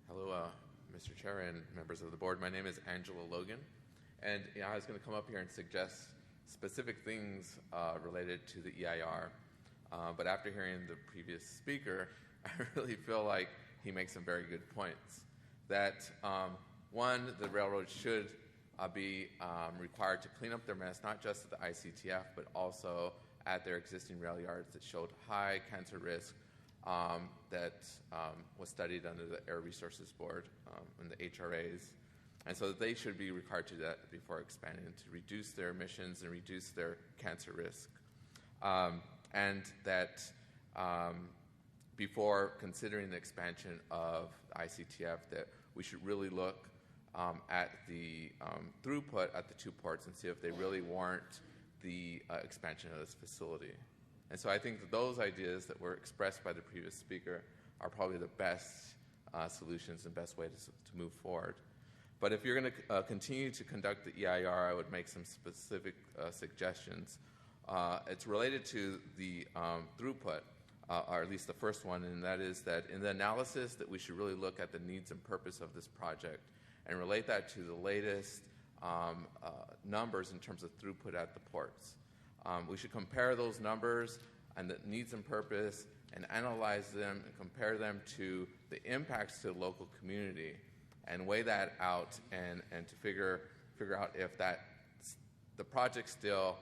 Speaker 20: Hello, Mr. Chair and members of the board. My name is Angela Logan, and I was going to come up here and suggest specific things related to the EIR, but after hearing the previous speaker, I really feel like he makes some very good points. That one, the railroad should be required to clean up their mess, not just at the ICTF, but also at their existing rail yards that showed high cancer risk that was studied under the Air Resources Board and the HRAs. And so they should be required to do that before expanding to reduce their emissions and reduce their cancer risk. And that before considering the expansion of the ICTF, that we should really look at the throughput at the two ports and see if they really warrant the expansion of this facility. And so I think that those ideas that were expressed by the previous speaker are probably the best solutions and best way to move forward. But if you're going to continue to conduct the EIR, I would make some specific suggestions. It's related to the throughput, or at least the first one, and that is that in the analysis that we should really look at the needs and purpose of this project and relate that to the latest numbers in terms of throughput at the ports. We should compare those numbers and the needs and purpose and analyze them and compare them to the impacts to the local community and weigh that out and to figure out if the project still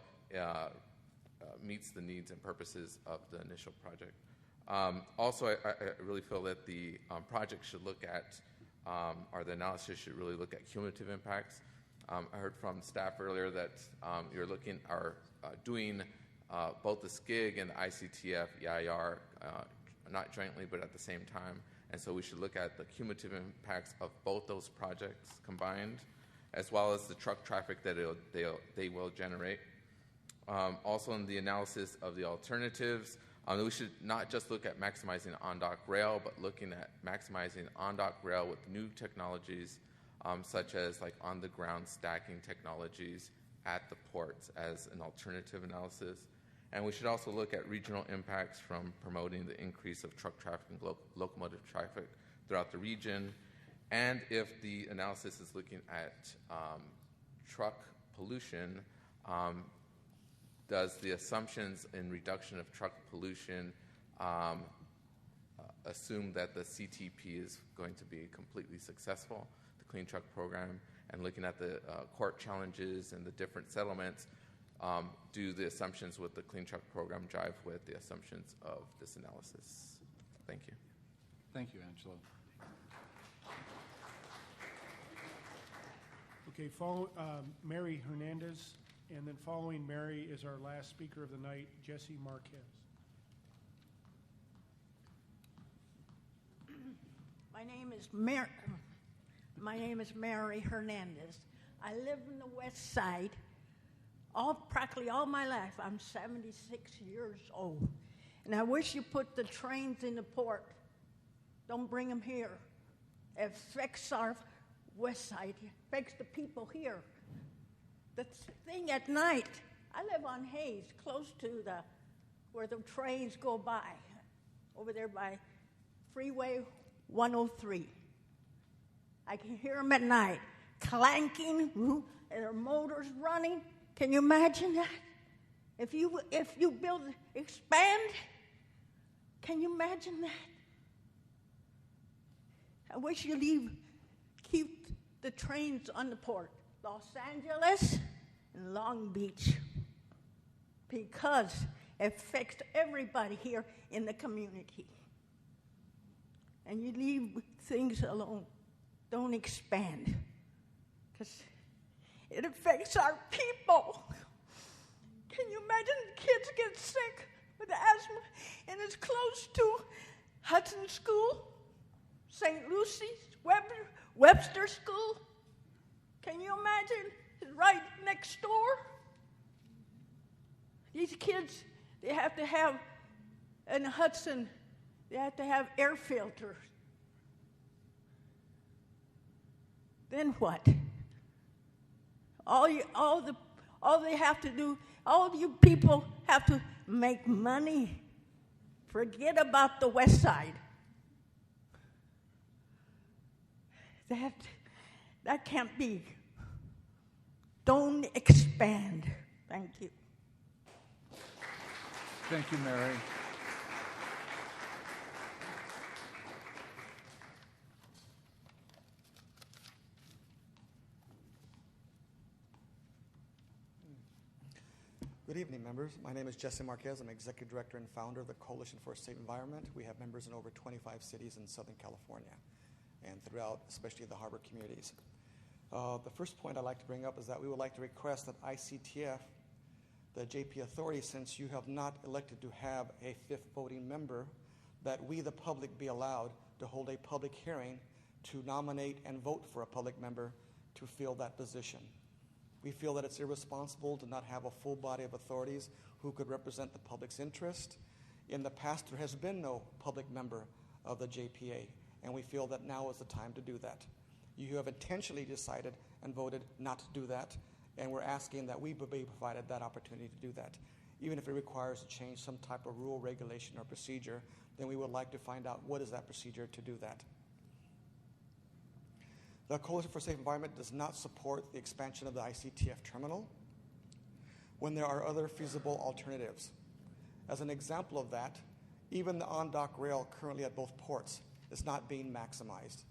Speaker 20: meets the needs and purposes of the initial project. Also, I really feel that the project should look at, or the analysis should really look at cumulative impacts. I heard from staff earlier that you're looking or doing both the SCIG and the ICTF EIR, not jointly but at the same time. And so we should look at the cumulative impacts of both those projects combined, as well as the truck traffic that they will generate. Also in the analysis of the alternatives, we should not just look at maximizing on-dock rail, but looking at maximizing on-dock rail with new technologies, such as like on-the-ground stacking technologies at the ports as an alternative analysis. And we should also look at regional impacts from promoting the increase of truck traffic and locomotive traffic throughout the region. And if the analysis is looking at truck pollution, does the assumptions in reduction of truck pollution assume that the CTP is going to be completely successful, the Clean Truck Program, and looking at the court challenges and the different settlements, do the assumptions with the Clean Truck Program jive with the assumptions of this analysis? Thank you.
Speaker 1: Thank you, Angelo.
Speaker 4: Okay, Mary Hernandez, and then following Mary is our last speaker of the night, Jesse Marquez.
Speaker 21: My name is Mary Hernandez. I live in the west side practically all my life. I'm 76 years old. And I wish you put the trains in the port. Don't bring them here. It affects our west side. It affects the people here. The thing at night, I live on Hayes, close to where the trains go by, over there by Freeway 103. I can hear them at night, clanking, and their motors running. Can you imagine that? If you expand, can you imagine that? I wish you keep the trains on the port, Los Angeles and Long Beach, because it affects everybody here in the community. And you leave things alone. Don't expand, because it affects our people. Can you imagine the kids get sick with asthma, and it's close to Hudson School, St. Lucy's, Webster School? Can you imagine? It's right next door. These kids, they have to have, in Hudson, they have to have air filters. Then what? All they have to do, all of you people have to make money. Forget about the West Side. That can't be. Don't expand. Thank you.
Speaker 6: Thank you, Mary.
Speaker 22: Good evening, members. My name is Jesse Marquez. I'm Executive Director and Founder of the Coalition for a Safe Environment. We have members in over 25 cities in Southern California and throughout, especially the harbor communities. The first point I'd like to bring up is that we would like to request that ICTF, the JP Authority, since you have not elected to have a fifth voting member, that we, the public, be allowed to hold a public hearing to nominate and vote for a public member to fill that position. We feel that it's irresponsible to not have a full body of authorities who could represent the public's interest. In the past, there has been no public member of the JPA, and we feel that now is the time to do that. You have intentionally decided and voted not to do that, and we're asking that we be provided that opportunity to do that. Even if it requires to change some type of rule, regulation, or procedure, then we would like to find out what is that procedure to do that. The Coalition for a Safe Environment does not support the expansion of the ICTF terminal when there are other feasible alternatives. As an example of that, even the on-dock rail currently at both ports is not being maximized.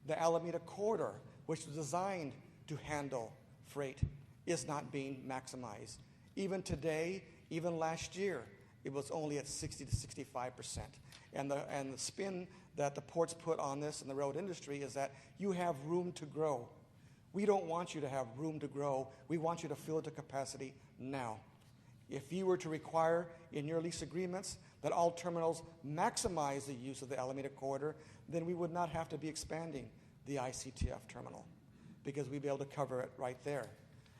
Speaker 22: The Alameda Corridor, which was designed to handle freight, is not being maximized. Even today, even last year, it was only at 60 to 65%. And the spin that the ports put on this in the road industry is that you have room to grow. We don't want you to have room to grow. We want you to fill it to capacity now. If you were to require in your lease agreements that all terminals maximize the use of the Alameda Corridor, then we would not have to be expanding the ICTF terminal because we'd be able to cover it right there.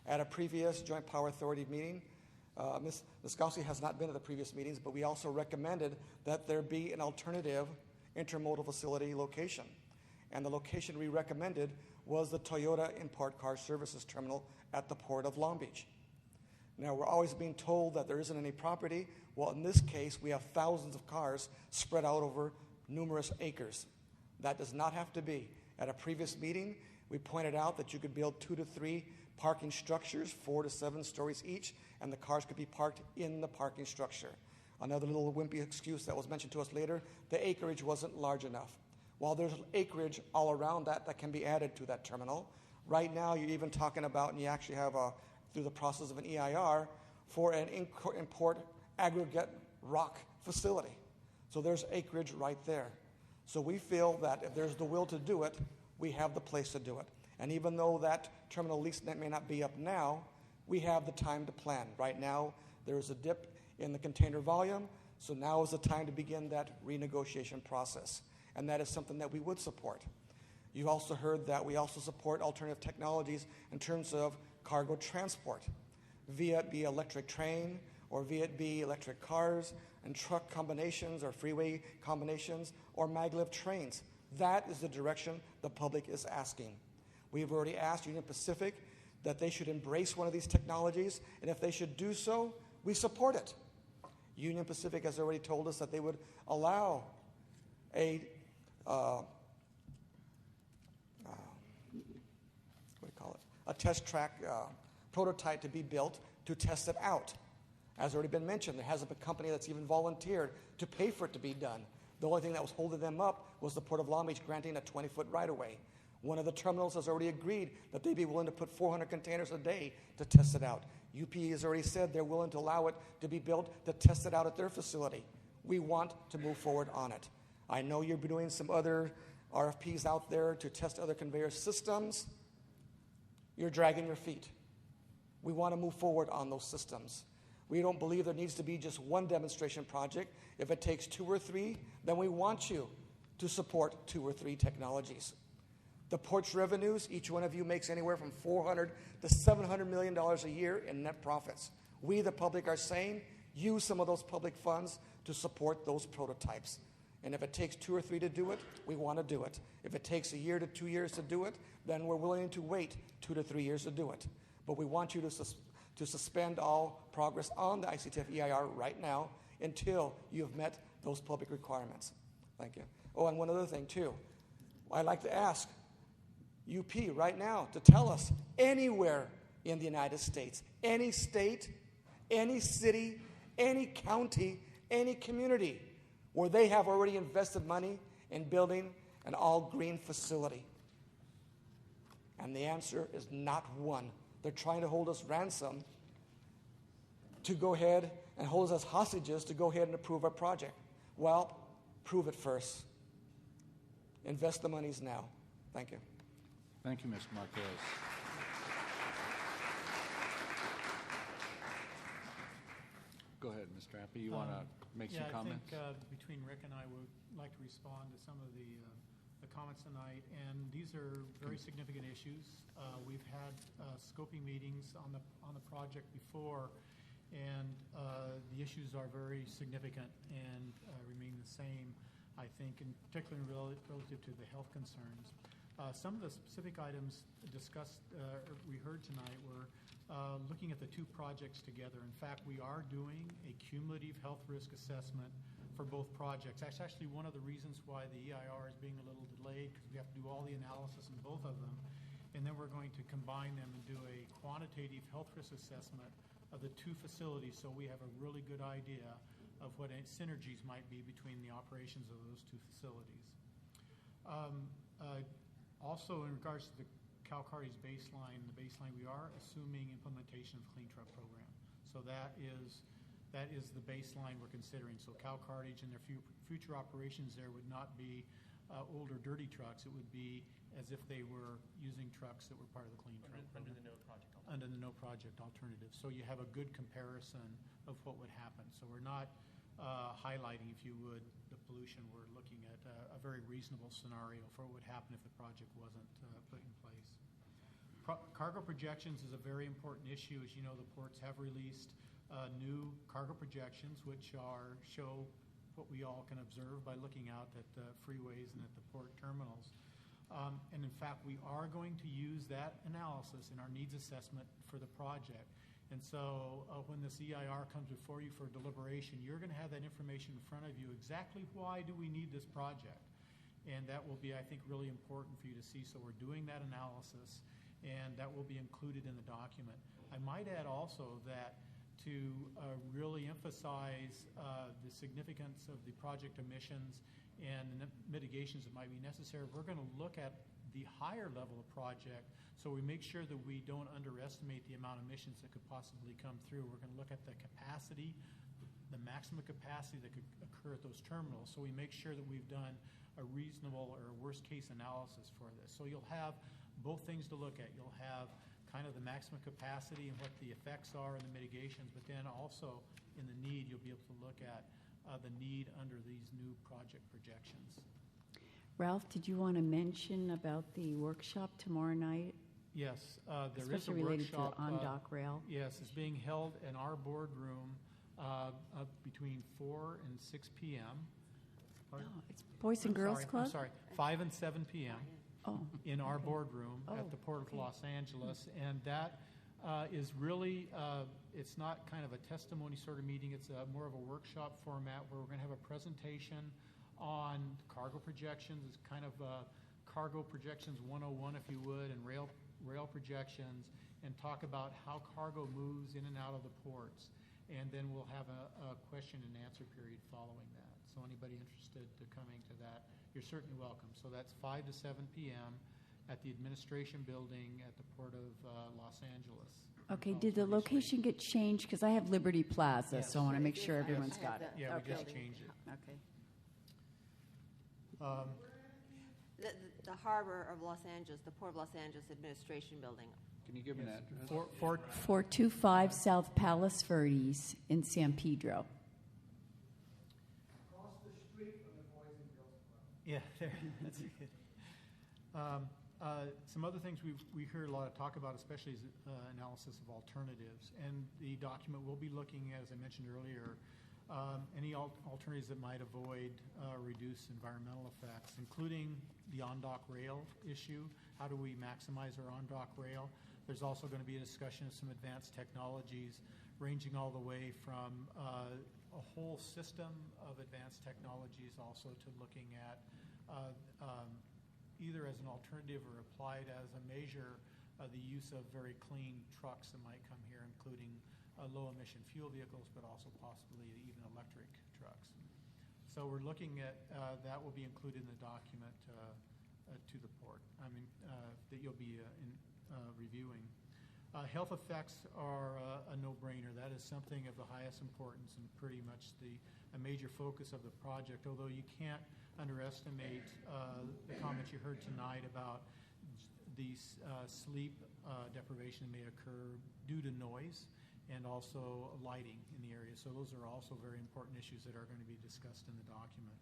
Speaker 22: At a previous Joint Power Authority meeting, Ms. Niskowski has not been at the previous meetings, but we also recommended that there be an alternative intermodal facility location. And the location we recommended was the Toyota Import Car Services Terminal at the Port of Long Beach. Now, we're always being told that there isn't any property. Well, in this case, we have thousands of cars spread out over numerous acres. That does not have to be. At a previous meeting, we pointed out that you could build 2 to 3 parking structures, 4 to 7 stories each, and the cars could be parked in the parking structure. Another little wimpy excuse that was mentioned to us later, the acreage wasn't large enough. While there's acreage all around that can be added to that terminal, right now you're even talking about, and you actually have through the process of an EIR, for an import aggregate rock facility. So there's acreage right there. So we feel that if there's the will to do it, we have the place to do it. And even though that terminal lease may not be up now, we have the time to plan. Right now, there is a dip in the container volume, so now is the time to begin that renegotiation process. And that is something that we would support. You also heard that we also support alternative technologies in terms of cargo transport, via it be electric train or via it be electric cars and truck combinations or freeway combinations or maglev trains. That is the direction the public is asking. We've already asked Union Pacific that they should embrace one of these technologies, and if they should do so, we support it. Union Pacific has already told us that they would allow a test track prototype to be built to test it out. As already been mentioned, there hasn't been a company that's even volunteered to pay for it to be done. The only thing that was holding them up was the Port of Long Beach granting a 20-foot right-of-way. One of the terminals has already agreed that they'd be willing to put 400 containers a day to test it out. UP has already said they're willing to allow it to be built to test it out at their facility. We want to move forward on it. I know you're doing some other RFPs out there to test other conveyor systems. You're dragging your feet. We want to move forward on those systems. We don't believe there needs to be just one demonstration project. If it takes 2 or 3, then we want you to support 2 or 3 technologies. The port's revenues, each one of you makes anywhere from $400 to $700 million a year in net profits. We, the public, are saying, use some of those public funds to support those prototypes. And if it takes 2 or 3 to do it, we want to do it. If it takes 1 year to 2 years to do it, then we're willing to wait 2 to 3 years to do it. But we want you to suspend all progress on the ICTF EIR right now until you have met those public requirements. Thank you. Oh, and one other thing, too. I'd like to ask UP right now to tell us anywhere in the United States, any state, any city, any county, any community where they have already invested money in building an all-green facility. And the answer is not one. They're trying to hold us ransom to go ahead and hold us as hostages to go ahead and approve our project. Well, prove it first. Invest the monies now. Thank you.
Speaker 1: Thank you, Mr. Marquez. Go ahead, Mr. Appy. You want to make some comments?
Speaker 7: I think between Rick and I would like to respond to some of the comments tonight, and these are very significant issues. We've had scoping meetings on the project before, and the issues are very significant and remain the same, I think, and particularly relative to the health concerns. Some of the specific items discussed, we heard tonight, were looking at the 2 projects together. In fact, we are doing a cumulative health risk assessment for both projects. That's actually one of the reasons why the EIR is being a little delayed, because we have to do all the analysis in both of them. And then we're going to combine them and do a quantitative health risk assessment of the 2 facilities, so we have a really good idea of what synergies might be between the operations of those 2 facilities. Also, in regards to the Cal Carty's baseline, we are assuming implementation of Clean Truck Program. So that is the baseline we're considering. So Cal Cartage and their future operations there would not be older, dirty trucks. It would be as if they were using trucks that were part of the Clean Truck Program. Under the no project alternative. So you have a good comparison of what would happen. So we're not highlighting, if you would, the pollution. We're looking at a very reasonable scenario for what would happen if the project wasn't put in place. Cargo projections is a very important issue. As you know, the ports have released new cargo projections, which show what we all can observe by looking out at the freeways and at the port terminals. And in fact, we are going to use that analysis in our needs assessment for the project. And so when this EIR comes before you for deliberation, you're going to have that information in front of you. Exactly why do we need this project? And that will be, I think, really important for you to see. So we're doing that analysis, and that will be included in the document. I might add also that to really emphasize the significance of the project emissions and the mitigations that might be necessary, we're going to look at the higher level of project, so we make sure that we don't underestimate the amount of emissions that could possibly come through. We're going to look at the capacity, the maximum capacity that could occur at those terminals, so we make sure that we've done a reasonable or worst case analysis for this. So you'll have both things to look at. You'll have kind of the maximum capacity and what the effects are and the mitigations, but then also in the need, you'll be able to look at the need under these new project projections.
Speaker 5: Ralph, did you want to mention about the workshop tomorrow night?
Speaker 7: Yes, there is a
Speaker 5: especially related to
Speaker 7: workshop.
Speaker 5: the on-dock rail.
Speaker 7: Yes, it's being held in our boardroom between 4 and 6 p.m. Pardon?
Speaker 5: Oh, it's Boys and Girls Club?
Speaker 7: I'm sorry, 5 and 7 p.m.
Speaker 5: Oh.
Speaker 7: in our boardroom at the Port of Los Angeles. And that is really, it's not kind of a testimony sort of meeting. It's more of a workshop format where we're going to have a presentation on cargo projections. It's kind of cargo projections 101, if you would, and rail projections, and talk about how cargo moves in and out of the ports. And then we'll have a question and answer period following that. So anybody interested in coming to that, you're certainly welcome. So that's 5 to 7 p.m. at the administration building at the Port of Los Angeles.
Speaker 5: Okay, did the location get changed? Because I have Liberty Plaza, so I want to make sure everyone's got it.
Speaker 7: Yeah,
Speaker 5: okay.
Speaker 7: we just changed it.
Speaker 5: Okay.
Speaker 14: The harbor of Los Angeles, the Port of Los Angeles Administration Building.
Speaker 1: Can you give me an address?
Speaker 5: 425 South Palos Verdes in San Pedro.
Speaker 7: Yeah, there. That's good. Some other things we hear a lot of talk about, especially, is analysis of alternatives. And the document will be looking at, as I mentioned earlier, any alternatives that might avoid reduce environmental effects, including the on-dock rail issue. How do we maximize our on-dock rail? There's also going to be a discussion of some advanced technologies, ranging all the way from a whole system of advanced technologies, also to looking at either as an alternative or applied as a measure of the use of very clean trucks that might come here, including low-emission fuel vehicles, but also possibly even electric trucks. So we're looking at that will be included in the document to the port. That you'll be reviewing. Health effects are a no-brainer. That is something of the highest importance and pretty much a major focus of the project, although you can't underestimate the comments you heard tonight about the sleep deprivation may occur due to noise and also lighting in the area. So those are also very important issues that are going to be discussed in the document.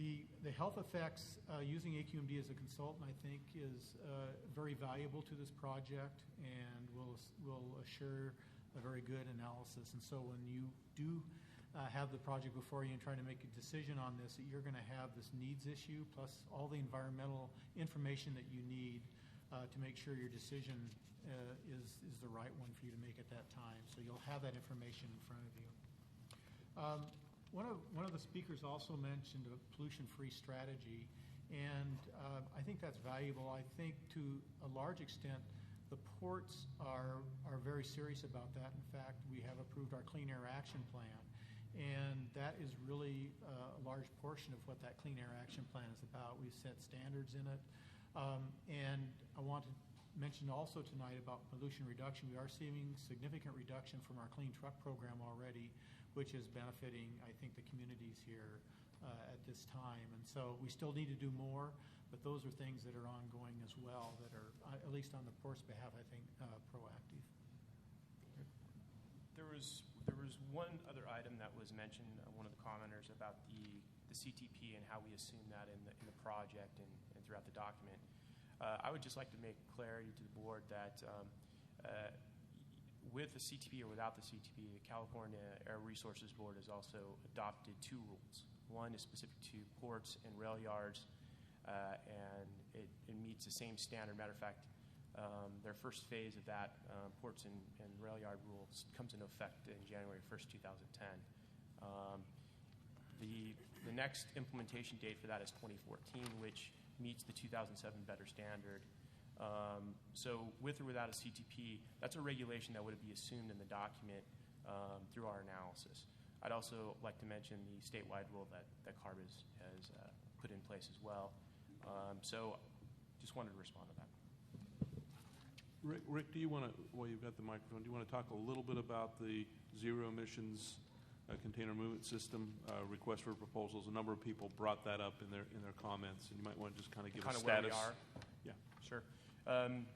Speaker 7: The health effects using AQMD as a consultant, I think, is very valuable to this project and will assure a very good analysis. And so when you do have the project before you and trying to make a decision on this, that you're going to have this needs issue plus all the environmental information that you need to make sure your decision is the right one for you to make at that time. So you'll have that information in front of you. One of the speakers also mentioned a pollution-free strategy, and I think that's valuable. I think to a large extent, the ports are very serious about that. In fact, we have approved our Clean Air Action Plan, and that is really a large portion of what that Clean Air Action Plan is about. We've set standards in it. And I want to mention also tonight about pollution reduction. We are seeing significant reduction from our clean truck program already, which is benefiting, I think, the communities here at this time. And so we still need to do more, but those are things that are ongoing as well that are, at least on the port's behalf, I think, proactive.
Speaker 8: There was one other item that was mentioned, one of the commenters, about the CTP and how we assume that in the project and throughout the document. I would just like to make clarity to the board that with the CTP or without the CTP, the California Air Resources Board has also adopted two rules. One is specific to ports and rail yards, and it meets the same standard. Matter of fact, their first phase of that ports and rail yard rules comes into effect in January 1st, 2010. The next implementation date for that is 2014, which meets the 2007 Better Standard. So with or without a CTP, that's a regulation that would be assumed in the document through our analysis. I'd also like to mention the statewide rule that CARB has put in place as well. So just wanted to respond to that.
Speaker 3: Rick, do you want to, while you've got the microphone, do you want to talk a little bit about the zero emissions container movement system request for proposals? A number of people brought that up in their comments, and you might want to just kind of give a status.
Speaker 8: Where we are?
Speaker 3: Yeah.
Speaker 8: Sure. I'm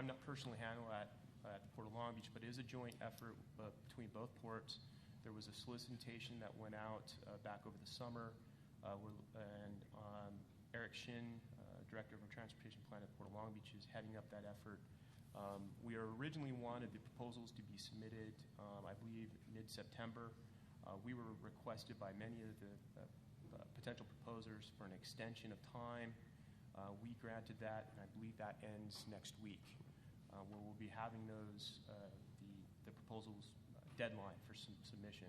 Speaker 8: not personally handling at the Port of Long Beach, but it is a joint effort between both ports. There was a solicitation that went out back over the summer, and Eric Shin, Director of our Transportation Plan at Port of Long Beach, is heading up that effort. We originally wanted the proposals to be submitted, I believe, mid-September. We were requested by many of the potential proposers for an extension of time. We granted that, and I believe that ends next week, where we'll be having those the proposals deadline for submission.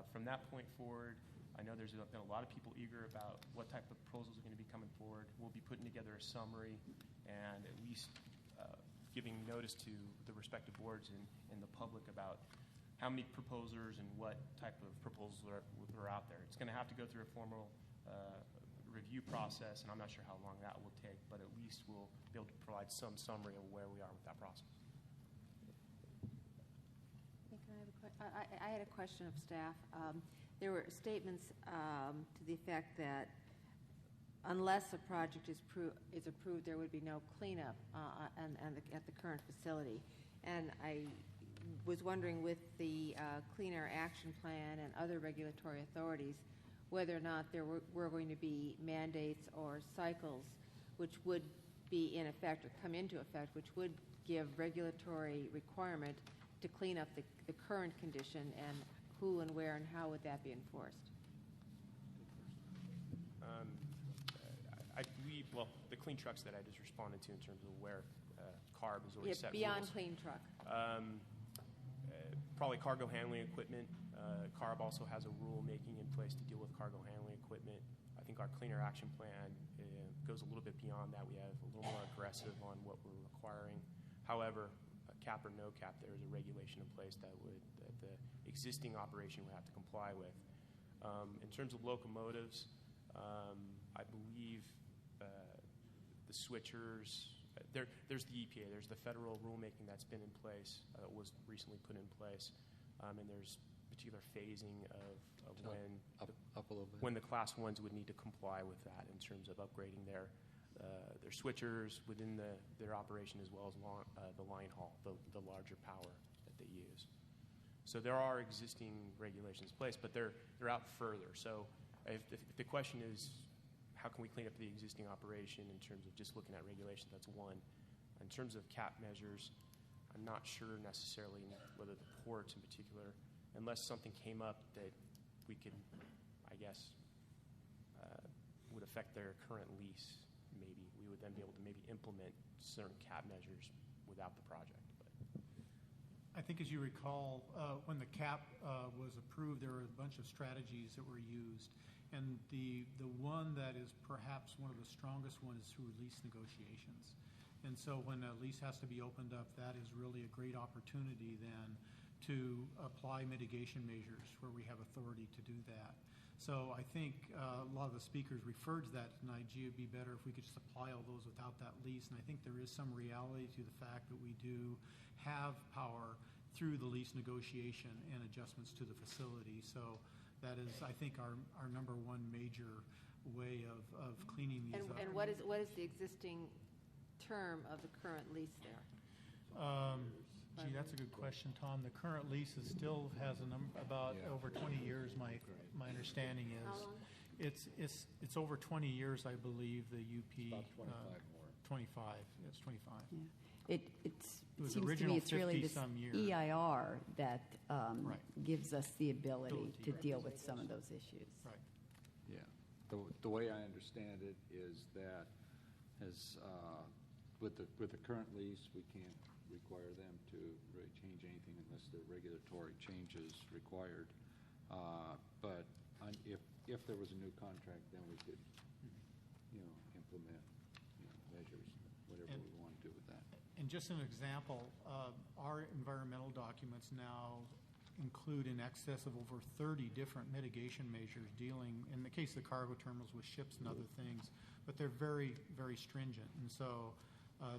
Speaker 8: From that point forward, I know there's been a lot of people eager about what type of proposals are going to be coming forward. We'll be putting together a summary and at least giving notice to the respective boards and the public about how many proposers and what type of proposals are out there. It's going to have to go through a formal review process, and I'm not sure how long that will take, but at least we'll be able to provide some summary of where we are with that process.
Speaker 2: I had a question of staff. There were statements to the effect that unless a project is approved, there would be no cleanup at the current facility. And I was wondering, with the Clean Air Action Plan and other regulatory authorities, whether or not there were going to be mandates or cycles which would be in effect or come into effect, which would give regulatory requirement to clean up the current condition, and who and where and how would that be enforced?
Speaker 8: I believe, well, the clean trucks that I just responded to in terms of where CARB has already set
Speaker 2: beyond
Speaker 8: rules.
Speaker 2: clean truck.
Speaker 8: Probably cargo handling equipment. CARB also has a rule making in place to deal with cargo handling equipment. I think our Cleaner Action Plan goes a little bit beyond that. We have a little more aggressive on what we're requiring. However, cap or no cap, there is a regulation in place that the existing operation would have to comply with. In terms of locomotives, I believe the switchers, there's the EPA, there's the federal rulemaking that's been in place, was recently put in place, and there's particular phasing of when the Class 1s would need to comply with that in terms of upgrading their switchers within their operation, as well as the line haul, the larger power that they use. So there are existing regulations in place, but they're out further. So if the question is, how can we clean up the existing operation in terms of just looking at regulation, that's one. In terms of cap measures, I'm not sure necessarily whether the ports in particular, unless something came up that we could, I guess, would affect their current lease, maybe. We would then be able to maybe implement certain cap measures without the project. But
Speaker 7: I think as you recall, when the cap was approved, there were a bunch of strategies that were used. And the one that is perhaps one of the strongest ones is through lease negotiations. And so when a lease has to be opened up, that is really a great opportunity then to apply mitigation measures where we have authority to do that. So I think a lot of the speakers referred to that tonight. Gee, it'd be better if we could just apply all those without that lease. And I think there is some reality to the fact that we do have power through the lease negotiation and adjustments to the facility. So that is, I think, our number one major way of cleaning these up.
Speaker 2: And what is the existing term of the current lease there?
Speaker 7: Gee, that's a good question, Tom. The current lease still has about over 20 years. My understanding is
Speaker 2: How long?
Speaker 7: It's over 20 years, I believe. The UP
Speaker 15: About 25 more.
Speaker 7: 25. It's 25.
Speaker 5: Yeah. It
Speaker 7: was
Speaker 5: seems to
Speaker 7: original
Speaker 5: me it's really this
Speaker 7: 50-some year.
Speaker 5: EIR that
Speaker 7: Right.
Speaker 5: gives us the ability to deal with some of those issues.
Speaker 7: Right.
Speaker 15: Yeah. The way I understand it is that with the current lease, we can't require them to really change anything unless the regulatory change is required. But if there was a new contract, then we could, implement, measures, whatever we want to do with that.
Speaker 7: And just an example, our environmental documents now include in excess of over 30 different mitigation measures dealing, in the case of the cargo terminals, with ships and other things, but they're very, very stringent. And so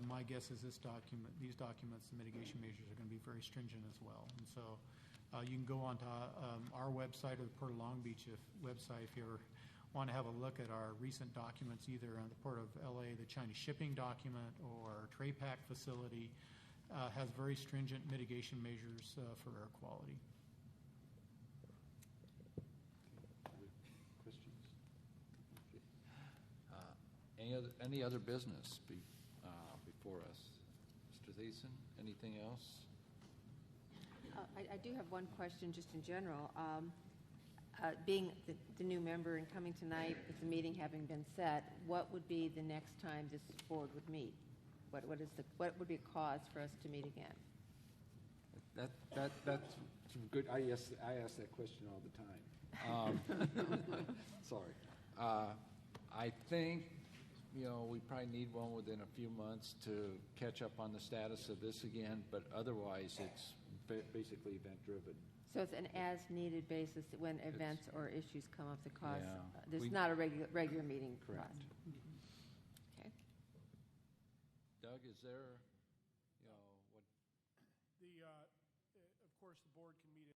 Speaker 7: my guess is these documents, the mitigation measures, are going to be very stringent as well. And so you can go onto our website or the Port of Long Beach website if you ever want to have a look at our recent documents, either on the Port of LA, the China shipping document, or TRAPAC facility, has very stringent mitigation measures for air quality.
Speaker 15: Questions? Okay. Any other business before us? Mr. Thiessen, anything else?
Speaker 2: I do have one question just in general. Being the new member and coming tonight, with the meeting having been set, what would be the next time this board would meet? What would be a cause for us to meet again?
Speaker 15: That's good. I ask that question all the time. Sorry. I think we probably need one within a few months to catch up on the status of this again, but otherwise it's basically event-driven.
Speaker 2: So it's an as-needed basis when events or issues come up that cause.
Speaker 15: Yeah.
Speaker 2: There's not a regular meeting.
Speaker 15: Correct.
Speaker 2: Okay.
Speaker 15: Doug, is there, what?
Speaker 4: Of course, the board can meet